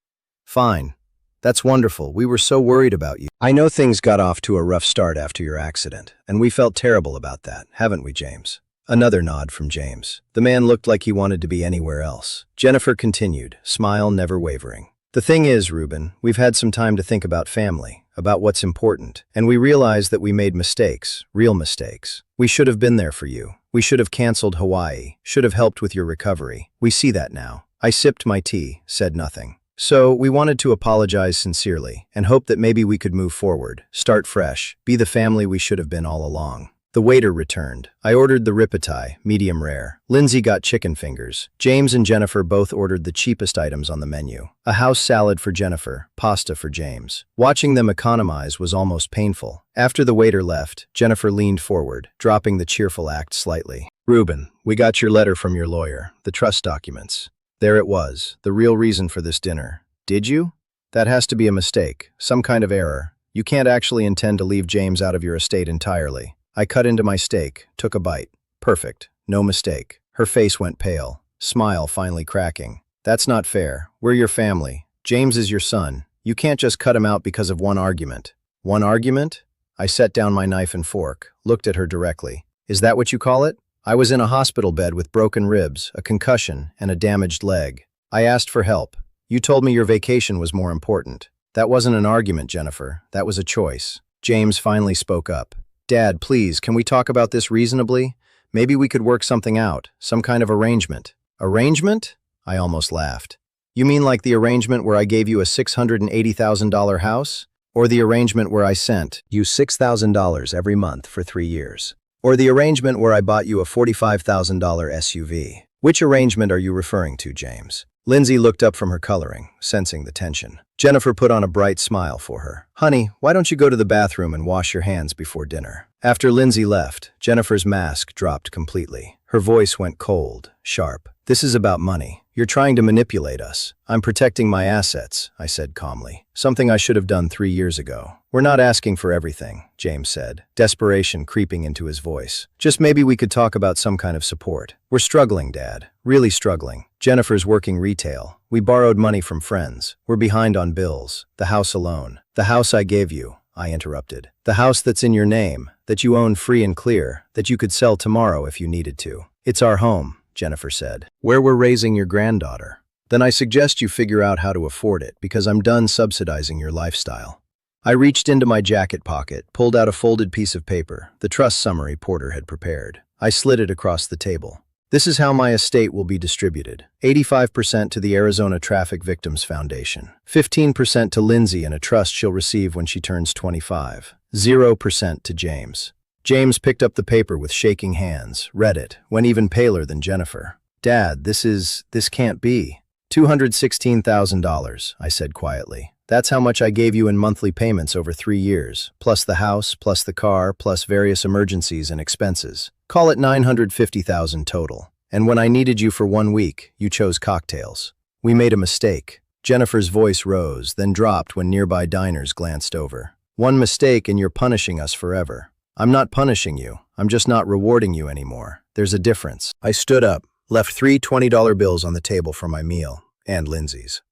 Fine. That's wonderful. We were so worried about you. I know things got off to a rough start after your accident, and we felt terrible about that, haven't we, James? Another nod from James. The man looked like he wanted to be anywhere else. Jennifer continued, smile never wavering. The thing is, Reuben, we've had some time to think about family, about what's important, and we realized that we made mistakes, real mistakes. We should have been there for you. We should have canceled Hawaii, should have helped with your recovery. We see that now. I sipped my tea, said nothing. So, we wanted to apologize sincerely, and hope that maybe we could move forward, start fresh, be the family we should have been all along. The waiter returned. I ordered the ripetide, medium rare. Lindsay got chicken fingers. James and Jennifer both ordered the cheapest items on the menu. A house salad for Jennifer, pasta for James. Watching them economize was almost painful. After the waiter left, Jennifer leaned forward, dropping the cheerful act slightly. Reuben, we got your letter from your lawyer, the trust documents. There it was, the real reason for this dinner. Did you? That has to be a mistake, some kind of error. You can't actually intend to leave James out of your estate entirely. I cut into my steak, took a bite. Perfect, no mistake. Her face went pale, smile finally cracking. That's not fair. We're your family. James is your son. You can't just cut him out because of one argument. One argument? I set down my knife and fork, looked at her directly. Is that what you call it? I was in a hospital bed with broken ribs, a concussion, and a damaged leg. I asked for help. You told me your vacation was more important. That wasn't an argument, Jennifer. That was a choice. James finally spoke up. Dad, please, can we talk about this reasonably? Maybe we could work something out, some kind of arrangement. Arrangement? I almost laughed. You mean like the arrangement where I gave you a $680,000 house? Or the arrangement where I sent you $6,000 every month for 3 years? Or the arrangement where I bought you a $45,000 SUV? Which arrangement are you referring to, James? Lindsay looked up from her coloring, sensing the tension. Jennifer put on a bright smile for her. Honey, why don't you go to the bathroom and wash your hands before dinner? After Lindsay left, Jennifer's mask dropped completely. Her voice went cold, sharp. This is about money. You're trying to manipulate us. I'm protecting my assets, I said calmly. Something I should have done 3 years ago. We're not asking for everything, James said, desperation creeping into his voice. Just maybe we could talk about some kind of support. We're struggling, Dad. Really struggling. Jennifer's working retail. We borrowed money from friends. We're behind on bills. The house alone. The house I gave you, I interrupted. The house that's in your name, that you own free and clear, that you could sell tomorrow if you needed to. It's our home, Jennifer said. Where we're raising your granddaughter. Then I suggest you figure out how to afford it, because I'm done subsidizing your lifestyle. I reached into my jacket pocket, pulled out a folded piece of paper, the trust summary Porter had prepared. I slid it across the table. This is how my estate will be distributed. 85% to the Arizona Traffic Victims Foundation. 15% to Lindsay in a trust she'll receive when she turns 25. 0% to James. James picked up the paper with shaking hands, read it, went even paler than Jennifer. Dad, this can't be. $216,000, I said quietly. That's how much I gave you in monthly payments over 3 years, plus the house, plus the car, plus various emergencies and expenses. Call it $950,000 total. And when I needed you for 1 week, you chose cocktails. We made a mistake. Jennifer's voice rose, then dropped when nearby diners glanced over. One mistake and you're punishing us forever. I'm not punishing you. I'm just not rewarding you anymore. There's a difference. I stood up, left 3 $20 bills on the table for my meal, and Lindsay's.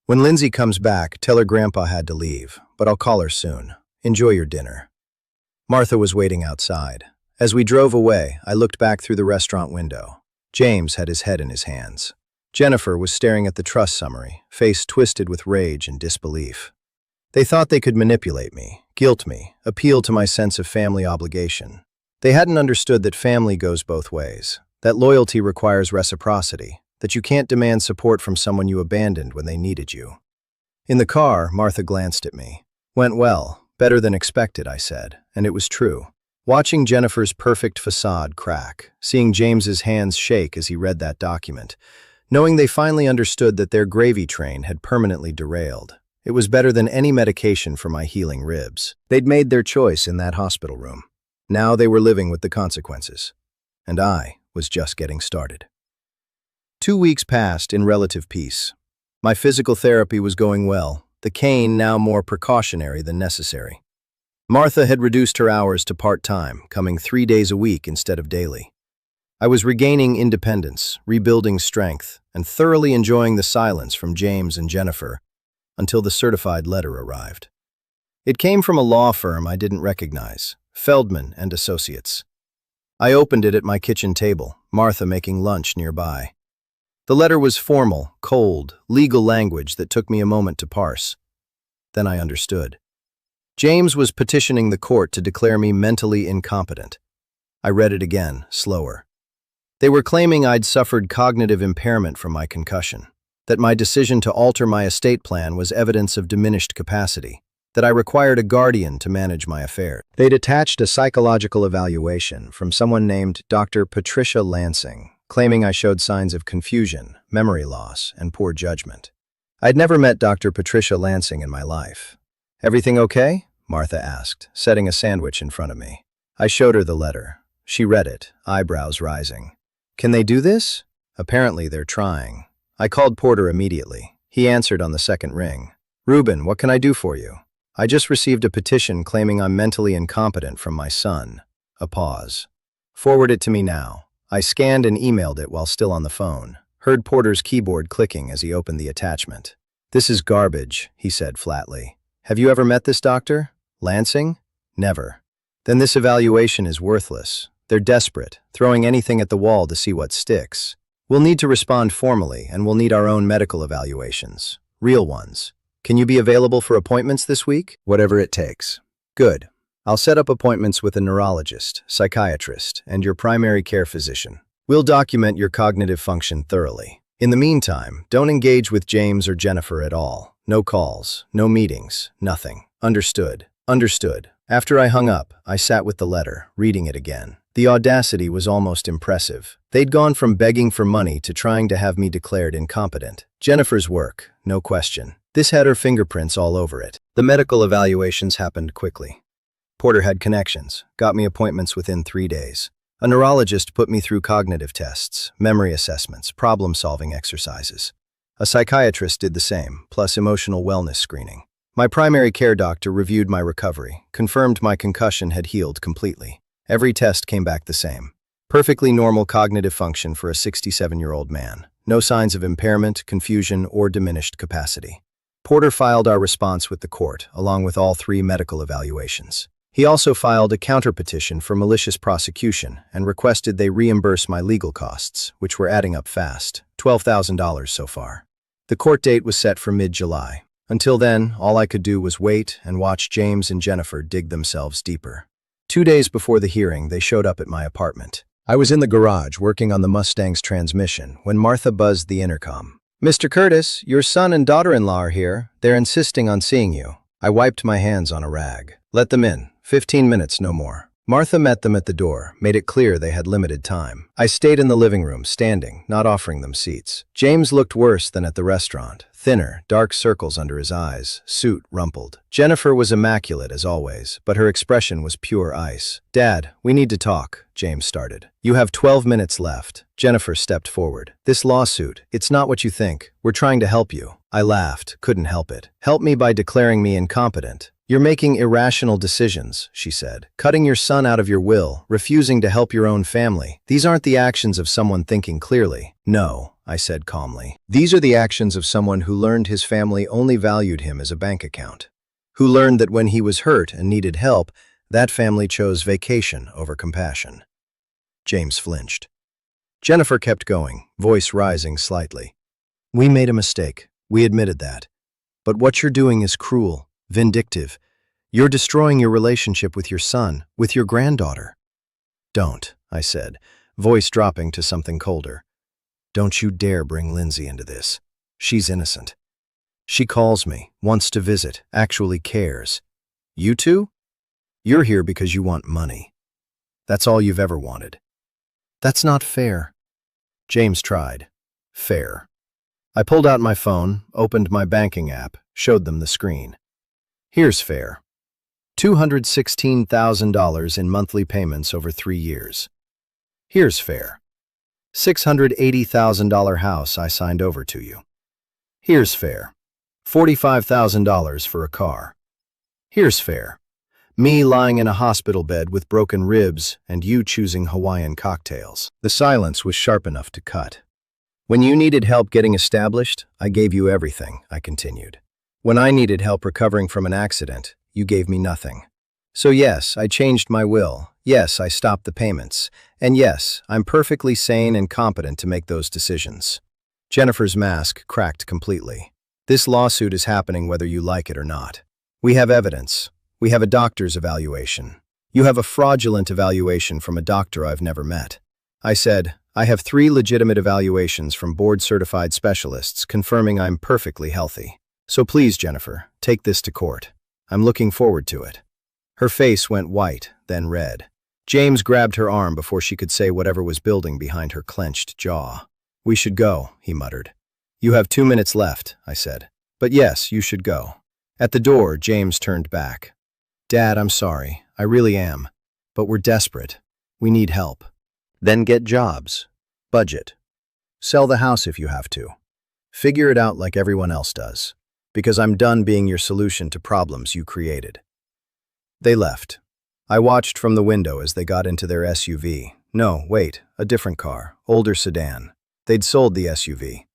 When Lindsay comes back, tell her Grandpa had to leave, but I'll call her soon. Enjoy your dinner. Martha was waiting outside. As we drove away, I looked back through the restaurant window. James had his head in his hands. Jennifer was staring at the trust summary, face twisted with rage and disbelief. They thought they could manipulate me, guilt me, appeal to my sense of family obligation. They hadn't understood that family goes both ways, that loyalty requires reciprocity, that you can't demand support from someone you abandoned when they needed you. In the car, Martha glanced at me. Went well, better than expected, I said, and it was true. Watching Jennifer's perfect facade crack, seeing James's hands shake as he read that document, knowing they finally understood that their gravy train had permanently derailed. It was better than any medication for my healing ribs. They'd made their choice in that hospital room. Now they were living with the consequences. And I was just getting started. 2 weeks passed in relative peace. My physical therapy was going well, the cane now more precautionary than necessary. Martha had reduced her hours to part-time, coming 3 days a week instead of daily. I was regaining independence, rebuilding strength, and thoroughly enjoying the silence from James and Jennifer until the certified letter arrived. It came from a law firm I didn't recognize, Feldman and Associates. I opened it at my kitchen table, Martha making lunch nearby. The letter was formal, cold, legal language that took me a moment to parse. Then I understood. James was petitioning the court to declare me mentally incompetent. I read it again, slower. They were claiming I'd suffered cognitive impairment from my concussion, that my decision to alter my estate plan was evidence of diminished capacity, that I required a guardian to manage my affairs. They'd attached a psychological evaluation from someone named Dr. Patricia Lansing, claiming I showed signs of confusion, memory loss, and poor judgment. I'd never met Dr. Patricia Lansing in my life. "Everything okay?" Martha asked, setting a sandwich in front of me. I showed her the letter. She read it, eyebrows rising. "Can they do this?" "Apparently they're trying." I called Porter immediately. He answered on the second ring. "Ruben, what can I do for you?" "I just received a petition claiming I'm mentally incompetent from my son." A pause. "Forward it to me now." I scanned and emailed it while still on the phone. Heard Porter's keyboard clicking as he opened the attachment. "This is garbage," he said flatly. "Have you ever met this doctor? Lansing?" "Never." "Then this evaluation is worthless. They're desperate, throwing anything at the wall to see what sticks. We'll need to respond formally, and we'll need our own medical evaluations. Real ones. Can you be available for appointments this week?" "Whatever it takes." "Good. I'll set up appointments with a neurologist, psychiatrist, and your primary care physician. We'll document your cognitive function thoroughly. In the meantime, don't engage with James or Jennifer at all. No calls, no meetings, nothing. Understood. Understood. After I hung up, I sat with the letter, reading it again. The audacity was almost impressive. They'd gone from begging for money to trying to have me declared incompetent. Jennifer's work, no question. This had her fingerprints all over it. The medical evaluations happened quickly. Porter had connections, got me appointments within 3 days. A neurologist put me through cognitive tests, memory assessments, problem-solving exercises. A psychiatrist did the same, plus emotional wellness screening. My primary care doctor reviewed my recovery, confirmed my concussion had healed completely. Every test came back the same. Perfectly normal cognitive function for a 67-year-old man. No signs of impairment, confusion, or diminished capacity. Porter filed our response with the court, along with all 3 medical evaluations. He also filed a counterpetition for malicious prosecution and requested they reimburse my legal costs, which were adding up fast, $12,000 so far. The court date was set for mid-July. Until then, all I could do was wait and watch James and Jennifer dig themselves deeper. 2 days before the hearing, they showed up at my apartment. I was in the garage working on the Mustang's transmission when Martha buzzed the intercom. "Mr. Curtis, your son and daughter-in-law are here. They're insisting on seeing you." I wiped my hands on a rag. "Let them in. 15 minutes, no more." Martha met them at the door, made it clear they had limited time. I stayed in the living room, standing, not offering them seats. James looked worse than at the restaurant. Thinner, dark circles under his eyes, suit rumpled. Jennifer was immaculate as always, but her expression was pure ice. "Dad, we need to talk," James started. "You have 12 minutes left." Jennifer stepped forward. "This lawsuit, it's not what you think. We're trying to help you." I laughed, couldn't help it. "Help me by declaring me incompetent." "You're making irrational decisions," she said. "Cutting your son out of your will, refusing to help your own family. These aren't the actions of someone thinking clearly." "No," I said calmly. "These are the actions of someone who learned his family only valued him as a bank account. Who learned that when he was hurt and needed help, that family chose vacation over compassion." James flinched. Jennifer kept going, voice rising slightly. "We made a mistake. We admitted that. But what you're doing is cruel. Vindictive. You're destroying your relationship with your son, with your granddaughter." "Don't," I said, voice dropping to something colder. "Don't you dare bring Lindsay into this. She's innocent. She calls me, wants to visit, actually cares. You two? You're here because you want money. That's all you've ever wanted." "That's not fair." James tried. "Fair." I pulled out my phone, opened my banking app, showed them the screen. "Here's fair. $216,000 in monthly payments over 3 years. Here's fair. $680,000 house I signed over to you. Here's fair. $45,000 for a car. Here's fair. Me lying in a hospital bed with broken ribs and you choosing Hawaiian cocktails. The silence was sharp enough to cut. When you needed help getting established, I gave you everything, I continued. When I needed help recovering from an accident, you gave me nothing. So yes, I changed my will. Yes, I stopped the payments. And yes, I'm perfectly sane and competent to make those decisions. Jennifer's mask cracked completely. This lawsuit is happening whether you like it or not. We have evidence. We have a doctor's evaluation. You have a fraudulent evaluation from a doctor I've never met. I said, I have 3 legitimate evaluations from board-certified specialists confirming I'm perfectly healthy. So please, Jennifer, take this to court. I'm looking forward to it. Her face went white, then red. James grabbed her arm before she could say whatever was building behind her clenched jaw. We should go, he muttered. You have 2 minutes left, I said. But yes, you should go. At the door, James turned back. Dad, I'm sorry. I really am. But we're desperate. We need help. Then get jobs. Budget. Sell the house if you have to. Figure it out like everyone else does. Because I'm done being your solution to problems you created. They left. I watched from the window as they got into their SUV. No, wait, a different car, older sedan. They'd sold the SUV.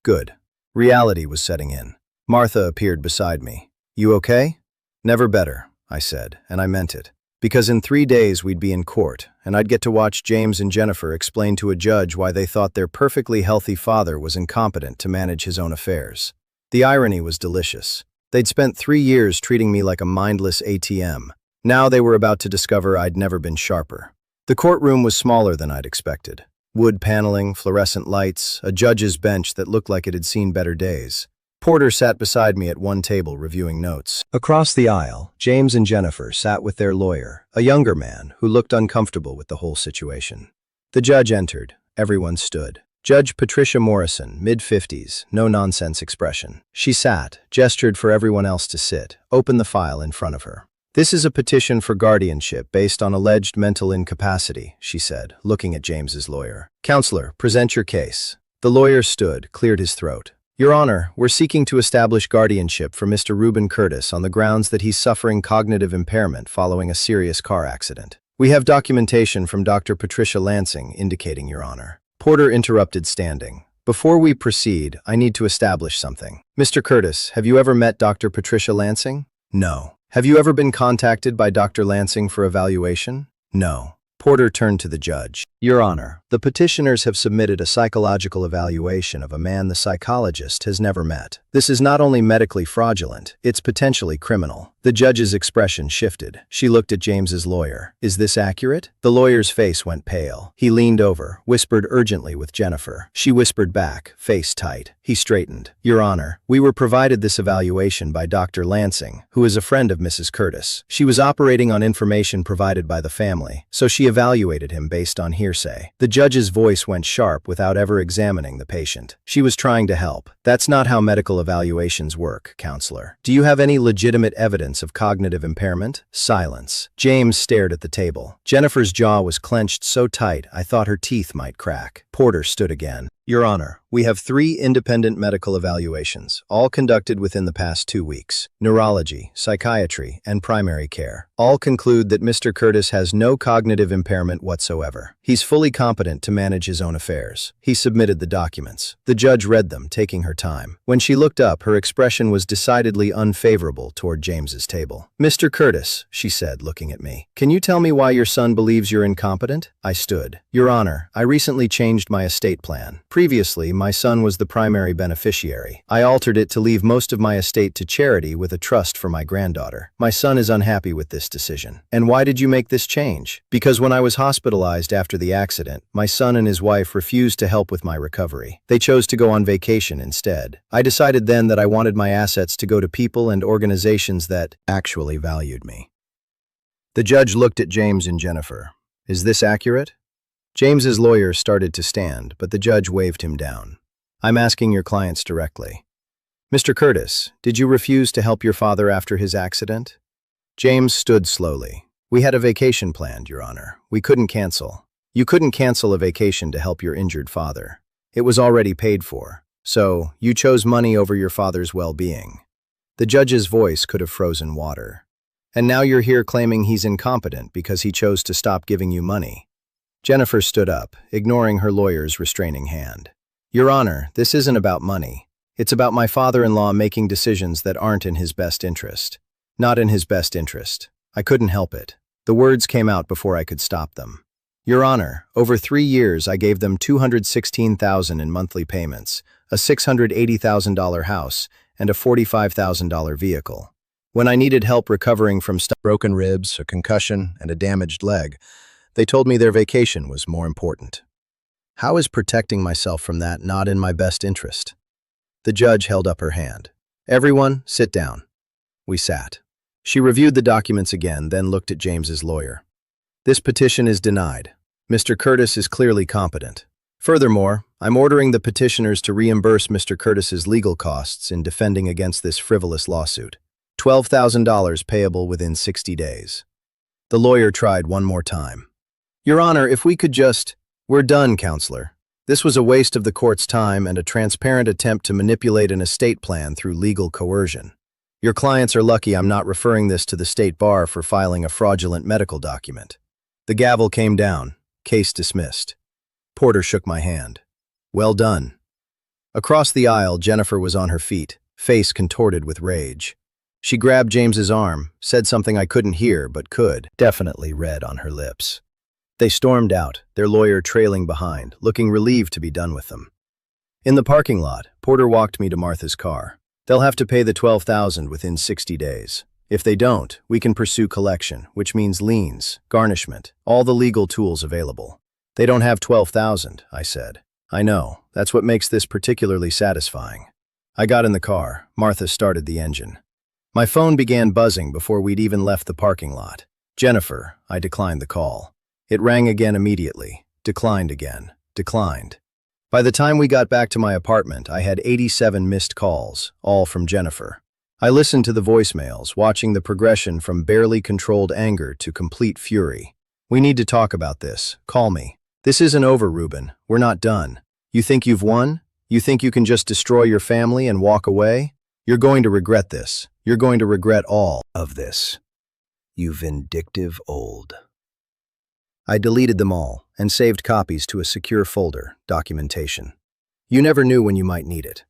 Good. Reality was setting in. Martha appeared beside me. You okay? Never better, I said, and I meant it. Because in 3 days we'd be in court, and I'd get to watch James and Jennifer explain to a judge why they thought their perfectly healthy father was incompetent to manage his own affairs. The irony was delicious. They'd spent 3 years treating me like a mindless ATM. Now they were about to discover I'd never been sharper. The courtroom was smaller than I'd expected. Wood paneling, fluorescent lights, a judge's bench that looked like it had seen better days. Porter sat beside me at one table reviewing notes. Across the aisle, James and Jennifer sat with their lawyer, a younger man who looked uncomfortable with the whole situation. The judge entered. Everyone stood. Judge Patricia Morrison, mid-50s, no-nonsense expression. She sat, gestured for everyone else to sit, opened the file in front of her. This is a petition for guardianship based on alleged mental incapacity, she said, looking at James's lawyer. Counselor, present your case. The lawyer stood, cleared his throat. Your Honor, we're seeking to establish guardianship for Mr. Reuben Curtis on the grounds that he's suffering cognitive impairment following a serious car accident. We have documentation from Dr. Patricia Lansing indicating, Your Honor. Porter interrupted, standing. Before we proceed, I need to establish something. Mr. Curtis, have you ever met Dr. Patricia Lansing? No. Have you ever been contacted by Dr. Lansing for evaluation? No. Porter turned to the judge. Your Honor, the petitioners have submitted a psychological evaluation of a man the psychologist has never met. This is not only medically fraudulent, it's potentially criminal. The judge's expression shifted. She looked at James's lawyer. Is this accurate? The lawyer's face went pale. He leaned over, whispered urgently with Jennifer. She whispered back, face tight. He straightened. Your Honor, we were provided this evaluation by Dr. Lansing, who is a friend of Mrs. Curtis. She was operating on information provided by the family, so she evaluated him based on hearsay. The judge's voice went sharp without ever examining the patient. She was trying to help. That's not how medical evaluations work, counselor. Do you have any legitimate evidence of cognitive impairment? Silence. James stared at the table. Jennifer's jaw was clenched so tight I thought her teeth might crack. Porter stood again. Your Honor, we have 3 independent medical evaluations, all conducted within the past 2 weeks. Neurology, psychiatry, and primary care. All conclude that Mr. Curtis has no cognitive impairment whatsoever. He's fully competent to manage his own affairs. He submitted the documents. The judge read them, taking her time. When she looked up, her expression was decidedly unfavorable toward James's table. Mr. Curtis, she said, looking at me, can you tell me why your son believes you're incompetent? I stood. Your Honor, I recently changed my estate plan. Previously, my son was the primary beneficiary. I altered it to leave most of my estate to charity with a trust for my granddaughter. My son is unhappy with this decision. And why did you make this change? Because when I was hospitalized after the accident, my son and his wife refused to help with my recovery. They chose to go on vacation instead. I decided then that I wanted my assets to go to people and organizations that actually valued me. The judge looked at James and Jennifer. Is this accurate? James's lawyer started to stand, but the judge waved him down. I'm asking your clients directly. Mr. Curtis, did you refuse to help your father after his accident? James stood slowly. We had a vacation planned, Your Honor. We couldn't cancel. You couldn't cancel a vacation to help your injured father. It was already paid for. So, you chose money over your father's well-being. The judge's voice could have frozen water. And now you're here claiming he's incompetent because he chose to stop giving you money. Jennifer stood up, ignoring her lawyer's restraining hand. Your Honor, this isn't about money. It's about my father-in-law making decisions that aren't in his best interest. Not in his best interest. I couldn't help it. The words came out before I could stop them. Your Honor, over 3 years I gave them $216,000 in monthly payments, a $680,000 house, and a $45,000 vehicle. When I needed help recovering from broken ribs, a concussion, and a damaged leg, they told me their vacation was more important. How is protecting myself from that not in my best interest? The judge held up her hand. Everyone, sit down. We sat. She reviewed the documents again, then looked at James's lawyer. This petition is denied. Mr. Curtis is clearly competent. Furthermore, I'm ordering the petitioners to reimburse Mr. Curtis's legal costs in defending against this frivolous lawsuit. $12,000 payable within 60 days. The lawyer tried one more time. Your Honor, if we could just— We're done, Counselor. This was a waste of the court's time and a transparent attempt to manipulate an estate plan through legal coercion. Your clients are lucky I'm not referring this to the state bar for filing a fraudulent medical document. The gavel came down. Case dismissed. Porter shook my hand. Well done. Across the aisle, Jennifer was on her feet, face contorted with rage. She grabbed James's arm, said something I couldn't hear but could, definitely read on her lips. They stormed out, their lawyer trailing behind, looking relieved to be done with them. In the parking lot, Porter walked me to Martha's car. They'll have to pay the $12,000 within 60 days. If they don't, we can pursue collection, which means liens, garnishment, all the legal tools available. They don't have $12,000, I said. I know, that's what makes this particularly satisfying. I got in the car. Martha started the engine. My phone began buzzing before we'd even left the parking lot. Jennifer, I declined the call. It rang again immediately. Declined again. Declined. By the time we got back to my apartment, I had 87 missed calls, all from Jennifer. I listened to the voicemails, watching the progression from barely controlled anger to complete fury. We need to talk about this. Call me. This isn't over, Ruben. We're not done. You think you've won? You think you can just destroy your family and walk away? You're going to regret this. You're going to regret all of this. You vindictive old. I deleted them all and saved copies to a secure folder, documentation. You never knew when you might need it.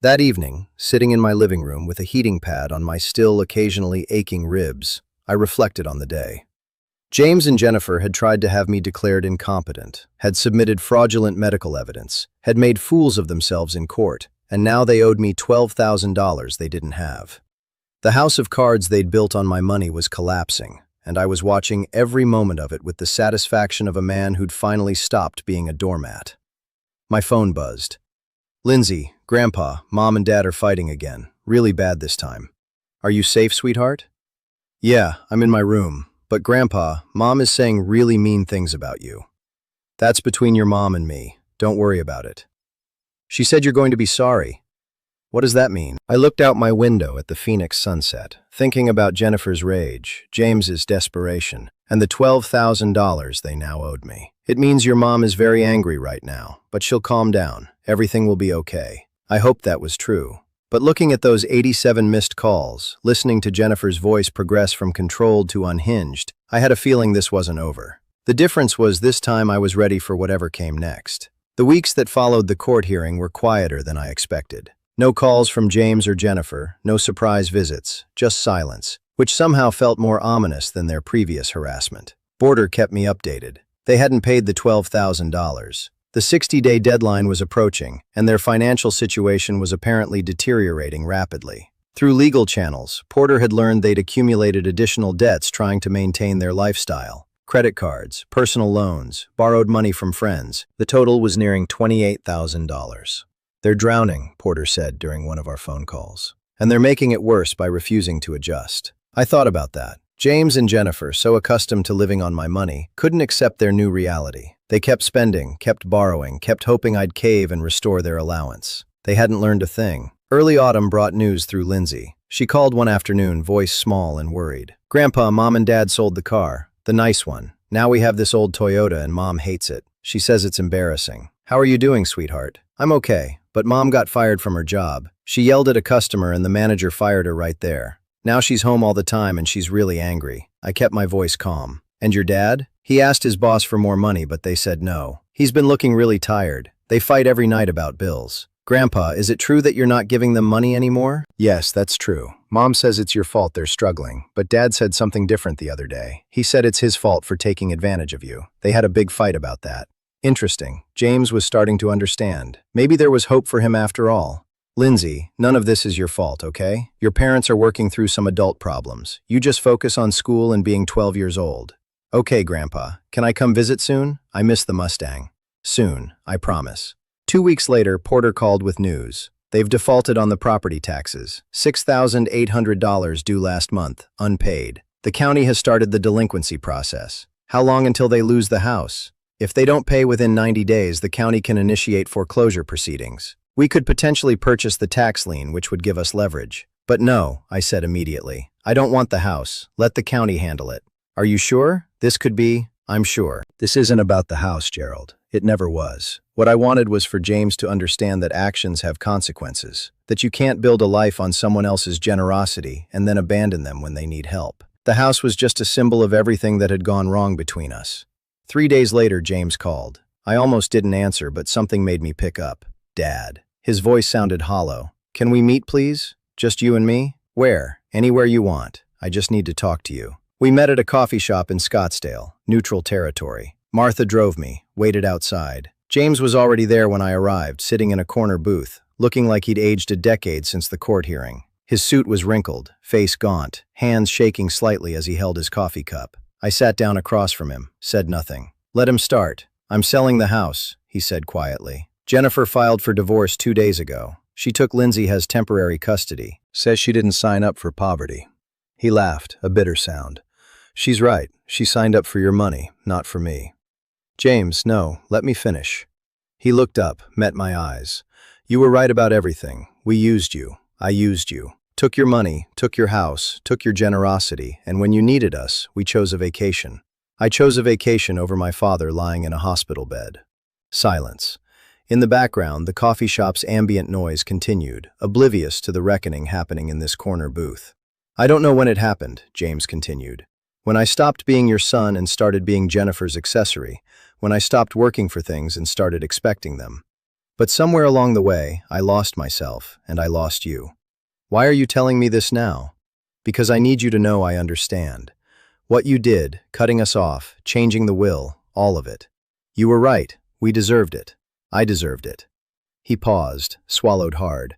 That evening, sitting in my living room with a heating pad on my still occasionally aching ribs, I reflected on the day. James and Jennifer had tried to have me declared incompetent, had submitted fraudulent medical evidence, had made fools of themselves in court, and now they owed me $12,000 they didn't have. The house of cards they'd built on my money was collapsing, and I was watching every moment of it with the satisfaction of a man who'd finally stopped being a doormat. My phone buzzed. Lindsay, Grandpa, Mom and Dad are fighting again. Really bad this time. Are you safe, sweetheart? Yeah, I'm in my room. But Grandpa, Mom is saying really mean things about you. That's between your mom and me. Don't worry about it. She said you're going to be sorry. What does that mean? I looked out my window at the Phoenix sunset, thinking about Jennifer's rage, James's desperation, and the $12,000 they now owed me. It means your mom is very angry right now, but she'll calm down. Everything will be okay. I hoped that was true. But looking at those 87 missed calls, listening to Jennifer's voice progress from controlled to unhinged, I had a feeling this wasn't over. The difference was this time I was ready for whatever came next. The weeks that followed the court hearing were quieter than I expected. No calls from James or Jennifer, no surprise visits, just silence, which somehow felt more ominous than their previous harassment. Porter kept me updated. They hadn't paid the $12,000. The 60-day deadline was approaching, and their financial situation was apparently deteriorating rapidly. Through legal channels, Porter had learned they'd accumulated additional debts trying to maintain their lifestyle. Credit cards, personal loans, borrowed money from friends. The total was nearing $28,000. They're drowning, Porter said during one of our phone calls. And they're making it worse by refusing to adjust. I thought about that. James and Jennifer, so accustomed to living on my money, couldn't accept their new reality. They kept spending, kept borrowing, kept hoping I'd cave and restore their allowance. They hadn't learned a thing. Early autumn brought news through Lindsay. She called one afternoon, voice small and worried. Grandpa, Mom and Dad sold the car. The nice one. Now we have this old Toyota and Mom hates it. She says it's embarrassing. How are you doing, sweetheart? I'm okay, but Mom got fired from her job. She yelled at a customer and the manager fired her right there. Now she's home all the time and she's really angry. I kept my voice calm. And your dad? He asked his boss for more money, but they said no. He's been looking really tired. They fight every night about bills. Grandpa, is it true that you're not giving them money anymore? Yes, that's true. Mom says it's your fault they're struggling, but Dad said something different the other day. He said it's his fault for taking advantage of you. They had a big fight about that. Interesting. James was starting to understand. Maybe there was hope for him after all. Lindsay, none of this is your fault, okay? Your parents are working through some adult problems. You just focus on school and being 12 years old. Okay, Grandpa. Can I come visit soon? I miss the Mustang. Soon, I promise. 2 weeks later, Porter called with news. They've defaulted on the property taxes. $6,800 due last month, unpaid. The county has started the delinquency process. How long until they lose the house? If they don't pay within 90 days, the county can initiate foreclosure proceedings. We could potentially purchase the tax lien, which would give us leverage. But no, I said immediately. I don't want the house. Let the county handle it. Are you sure? This could be. I'm sure. This isn't about the house, Gerald. It never was. What I wanted was for James to understand that actions have consequences, that you can't build a life on someone else's generosity and then abandon them when they need help. The house was just a symbol of everything that had gone wrong between us. 3 days later, James called. I almost didn't answer, but something made me pick up. Dad. His voice sounded hollow. Can we meet, please? Just you and me? Where? Anywhere you want. I just need to talk to you. We met at a coffee shop in Scottsdale, neutral territory. Martha drove me, waited outside. James was already there when I arrived, sitting in a corner booth, looking like he'd aged a decade since the court hearing. His suit was wrinkled, face gaunt, hands shaking slightly as he held his coffee cup. I sat down across from him, said nothing. Let him start. I'm selling the house, he said quietly. Jennifer filed for divorce 2 days ago. She took Lindsay has temporary custody. Says she didn't sign up for poverty. He laughed, a bitter sound. She's right. She signed up for your money, not for me. James, no, let me finish. He looked up, met my eyes. You were right about everything. We used you. I used you. Took your money, took your house, took your generosity, and when you needed us, we chose a vacation. I chose a vacation over my father lying in a hospital bed. Silence. In the background, the coffee shop's ambient noise continued, oblivious to the reckoning happening in this corner booth. I don't know when it happened, James continued. When I stopped being your son and started being Jennifer's accessory, when I stopped working for things and started expecting them. But somewhere along the way, I lost myself, and I lost you. Why are you telling me this now? Because I need you to know I understand. What you did, cutting us off, changing the will, all of it. You were right. We deserved it. I deserved it. He paused, swallowed hard.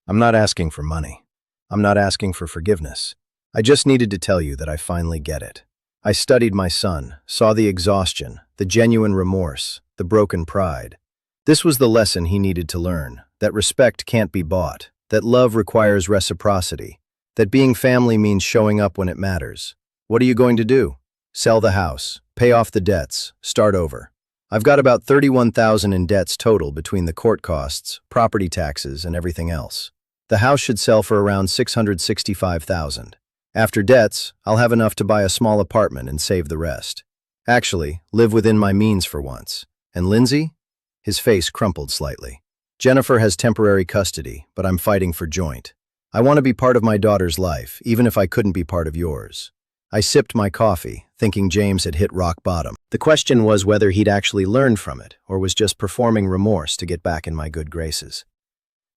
I'm not asking for money. I'm not asking for forgiveness. I just needed to tell you that I finally get it. I studied my son, saw the exhaustion, the genuine remorse, the broken pride. This was the lesson he needed to learn, that respect can't be bought, that love requires reciprocity, that being family means showing up when it matters. What are you going to do? Sell the house, pay off the debts, start over. I've got about $31,000 in debts total between the court costs, property taxes, and everything else. The house should sell for around $665,000. After debts, I'll have enough to buy a small apartment and save the rest. Actually, live within my means for once. And Lindsay? His face crumpled slightly. Jennifer has temporary custody, but I'm fighting for joint. I want to be part of my daughter's life, even if I couldn't be part of yours. I sipped my coffee, thinking James had hit rock bottom. The question was whether he'd actually learned from it, or was just performing remorse to get back in my good graces.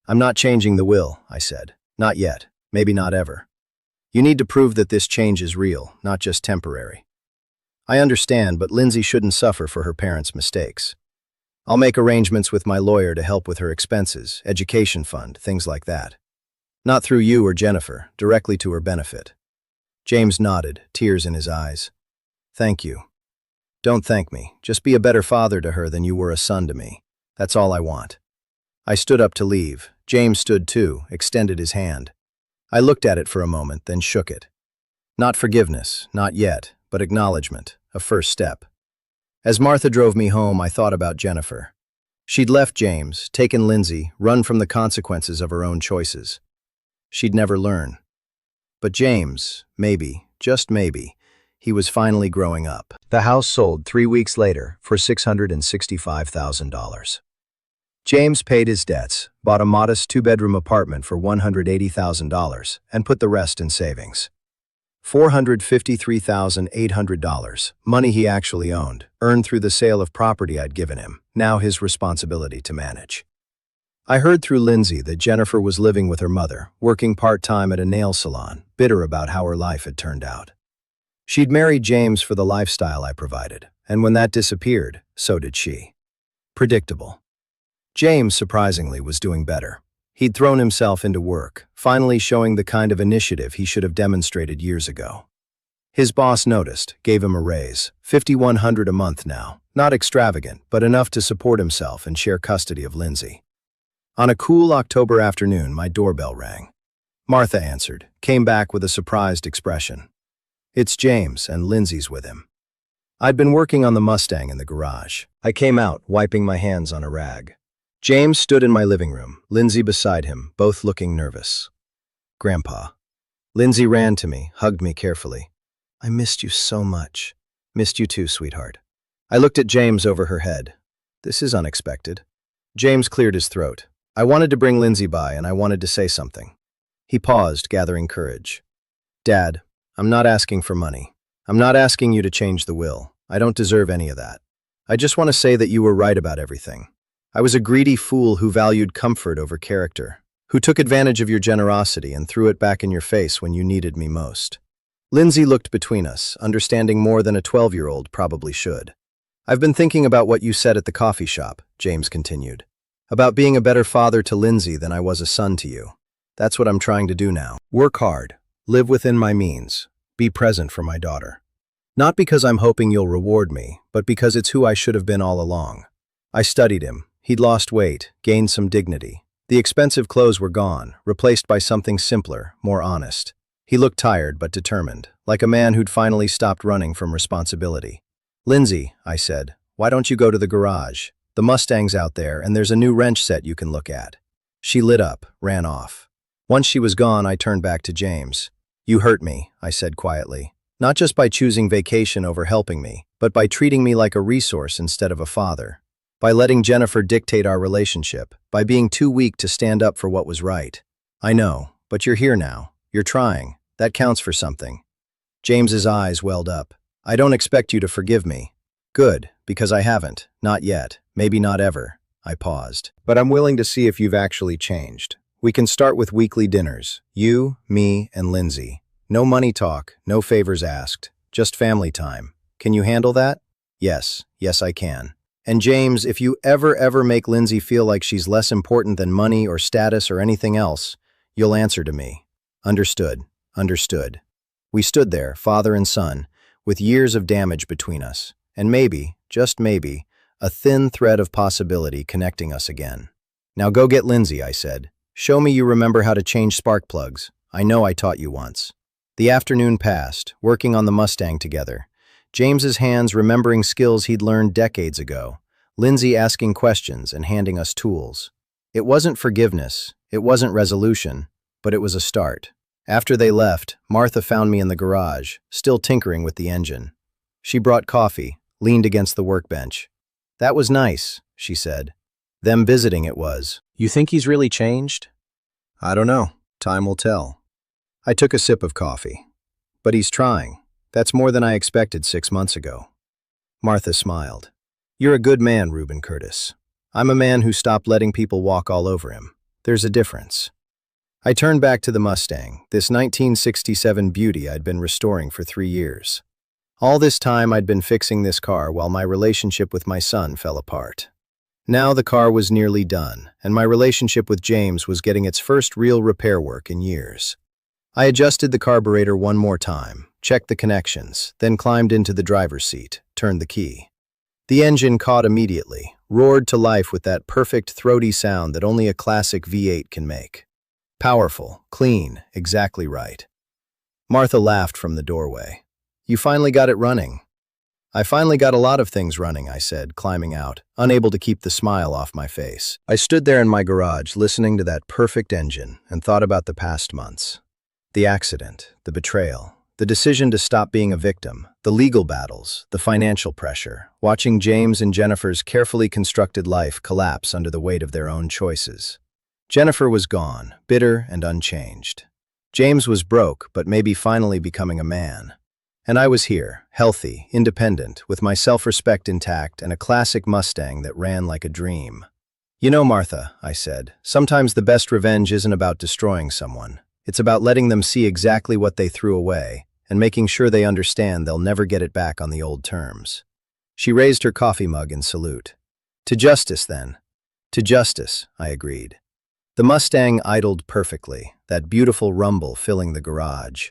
I'm not changing the will, I said. Not yet. Maybe not ever. You need to prove that this change is real, not just temporary. I understand, but Lindsay shouldn't suffer for her parents' mistakes. I'll make arrangements with my lawyer to help with her expenses, education fund, things like that. Not through you or Jennifer, directly to her benefit. James nodded, tears in his eyes. Thank you. Don't thank me. Just be a better father to her than you were a son to me. That's all I want. I stood up to leave. James stood too, extended his hand. I looked at it for a moment, then shook it. Not forgiveness, not yet, but acknowledgement, a first step. As Martha drove me home, I thought about Jennifer. She'd left James, taken Lindsay, run from the consequences of her own choices. She'd never learn. But James, maybe, just maybe, he was finally growing up. The house sold 3 weeks later for $665,000. James paid his debts, bought a modest two-bedroom apartment for $180,000, and put the rest in savings. $453,800, money he actually owned, earned through the sale of property I'd given him, now his responsibility to manage. I heard through Lindsay that Jennifer was living with her mother, working part-time at a nail salon, bitter about how her life had turned out. She'd married James for the lifestyle I provided, and when that disappeared, so did she. Predictable. James, surprisingly, was doing better. He'd thrown himself into work, finally showing the kind of initiative he should have demonstrated years ago. His boss noticed, gave him a raise, $5,100 a month now, not extravagant, but enough to support himself and share custody of Lindsay. On a cool October afternoon, my doorbell rang. Martha answered, came back with a surprised expression. It's James, and Lindsay's with him. I'd been working on the Mustang in the garage. I came out, wiping my hands on a rag. James stood in my living room, Lindsay beside him, both looking nervous. Grandpa. Lindsay ran to me, hugged me carefully. I missed you so much. Missed you too, sweetheart. I looked at James over her head. This is unexpected. James cleared his throat. I wanted to bring Lindsay by, and I wanted to say something. He paused, gathering courage. Dad, I'm not asking for money. I'm not asking you to change the will. I don't deserve any of that. I just want to say that you were right about everything. I was a greedy fool who valued comfort over character, who took advantage of your generosity and threw it back in your face when you needed me most. Lindsay looked between us, understanding more than a 12-year-old probably should. I've been thinking about what you said at the coffee shop, James continued. About being a better father to Lindsay than I was a son to you. That's what I'm trying to do now. Work hard, live within my means, be present for my daughter. Not because I'm hoping you'll reward me, but because it's who I should have been all along. I studied him. He'd lost weight, gained some dignity. The expensive clothes were gone, replaced by something simpler, more honest. He looked tired but determined, like a man who'd finally stopped running from responsibility. Lindsay, I said, why don't you go to the garage? The Mustang's out there, and there's a new wrench set you can look at. She lit up, ran off. Once she was gone, I turned back to James. You hurt me, I said quietly. Not just by choosing vacation over helping me, but by treating me like a resource instead of a father. By letting Jennifer dictate our relationship, by being too weak to stand up for what was right. I know, but you're here now. You're trying. That counts for something. James's eyes welled up. I don't expect you to forgive me. Good, because I haven't. Not yet. Maybe not ever. I paused. But I'm willing to see if you've actually changed. We can start with weekly dinners. You, me, and Lindsay. No money talk, no favors asked. Just family time. Can you handle that? Yes. Yes, I can. And James, if you ever make Lindsay feel like she's less important than money or status or anything else, you'll answer to me. Understood. Understood. We stood there, father and son, with years of damage between us, and maybe, just maybe, a thin thread of possibility connecting us again. Now go get Lindsay, I said. Show me you remember how to change spark plugs. I know I taught you once. The afternoon passed, working on the Mustang together. James's hands remembering skills he'd learned decades ago. Lindsay asking questions and handing us tools. It wasn't forgiveness, it wasn't resolution, but it was a start. After they left, Martha found me in the garage, still tinkering with the engine. She brought coffee, leaned against the workbench. That was nice, she said. Them visiting it was. You think he's really changed? I don't know. Time will tell. I took a sip of coffee. But he's trying. That's more than I expected 6 months ago. Martha smiled. You're a good man, Reuben Curtis. I'm a man who stopped letting people walk all over him. There's a difference. I turned back to the Mustang, this 1967 beauty I'd been restoring for 3 years. All this time I'd been fixing this car while my relationship with my son fell apart. Now the car was nearly done, and my relationship with James was getting its first real repair work in years. I adjusted the carburetor one more time, checked the connections, then climbed into the driver's seat, turned the key. The engine caught immediately, roared to life with that perfect throaty sound that only a classic V8 can make. Powerful, clean, exactly right. Martha laughed from the doorway. You finally got it running. I finally got a lot of things running, I said, climbing out, unable to keep the smile off my face. I stood there in my garage listening to that perfect engine and thought about the past months. The accident, the betrayal, The decision to stop being a victim, the legal battles, the financial pressure, watching James and Jennifer's carefully constructed life collapse under the weight of their own choices. Jennifer was gone, bitter and unchanged. James was broke, but maybe finally becoming a man. And I was here, healthy, independent, with my self-respect intact and a classic Mustang that ran like a dream. "You know, Martha," I said, "sometimes the best revenge isn't about destroying someone. It's about letting them see exactly what they threw away and making sure they understand they'll never get it back on the old terms." She raised her coffee mug in salute. "To justice, then." "To justice," I agreed. The Mustang idled perfectly, that beautiful rumble filling the garage.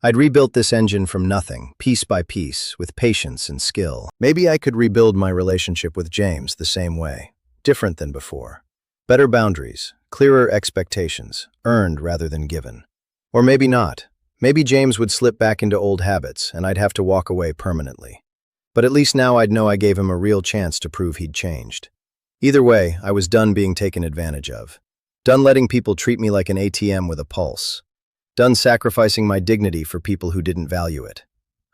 I'd rebuilt this engine from nothing, piece by piece, with patience and skill. Maybe I could rebuild my relationship with James the same way, different than before. Better boundaries, clearer expectations, earned rather than given. Or maybe not. Maybe James would slip back into old habits, and I'd have to walk away permanently. But at least now I'd know I gave him a real chance to prove he'd changed. Either way, I was done being taken advantage of. Done letting people treat me like an ATM with a pulse. Done sacrificing my dignity for people who didn't value it.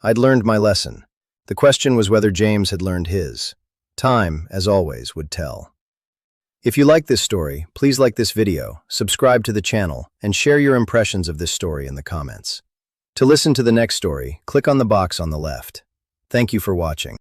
I'd learned my lesson. The question was whether James had learned his. Time, as always, would tell. If you like this story, please like this video, subscribe to the channel, and share your impressions of this story in the comments. To listen to the next story, click on the box on the left. Thank you for watching.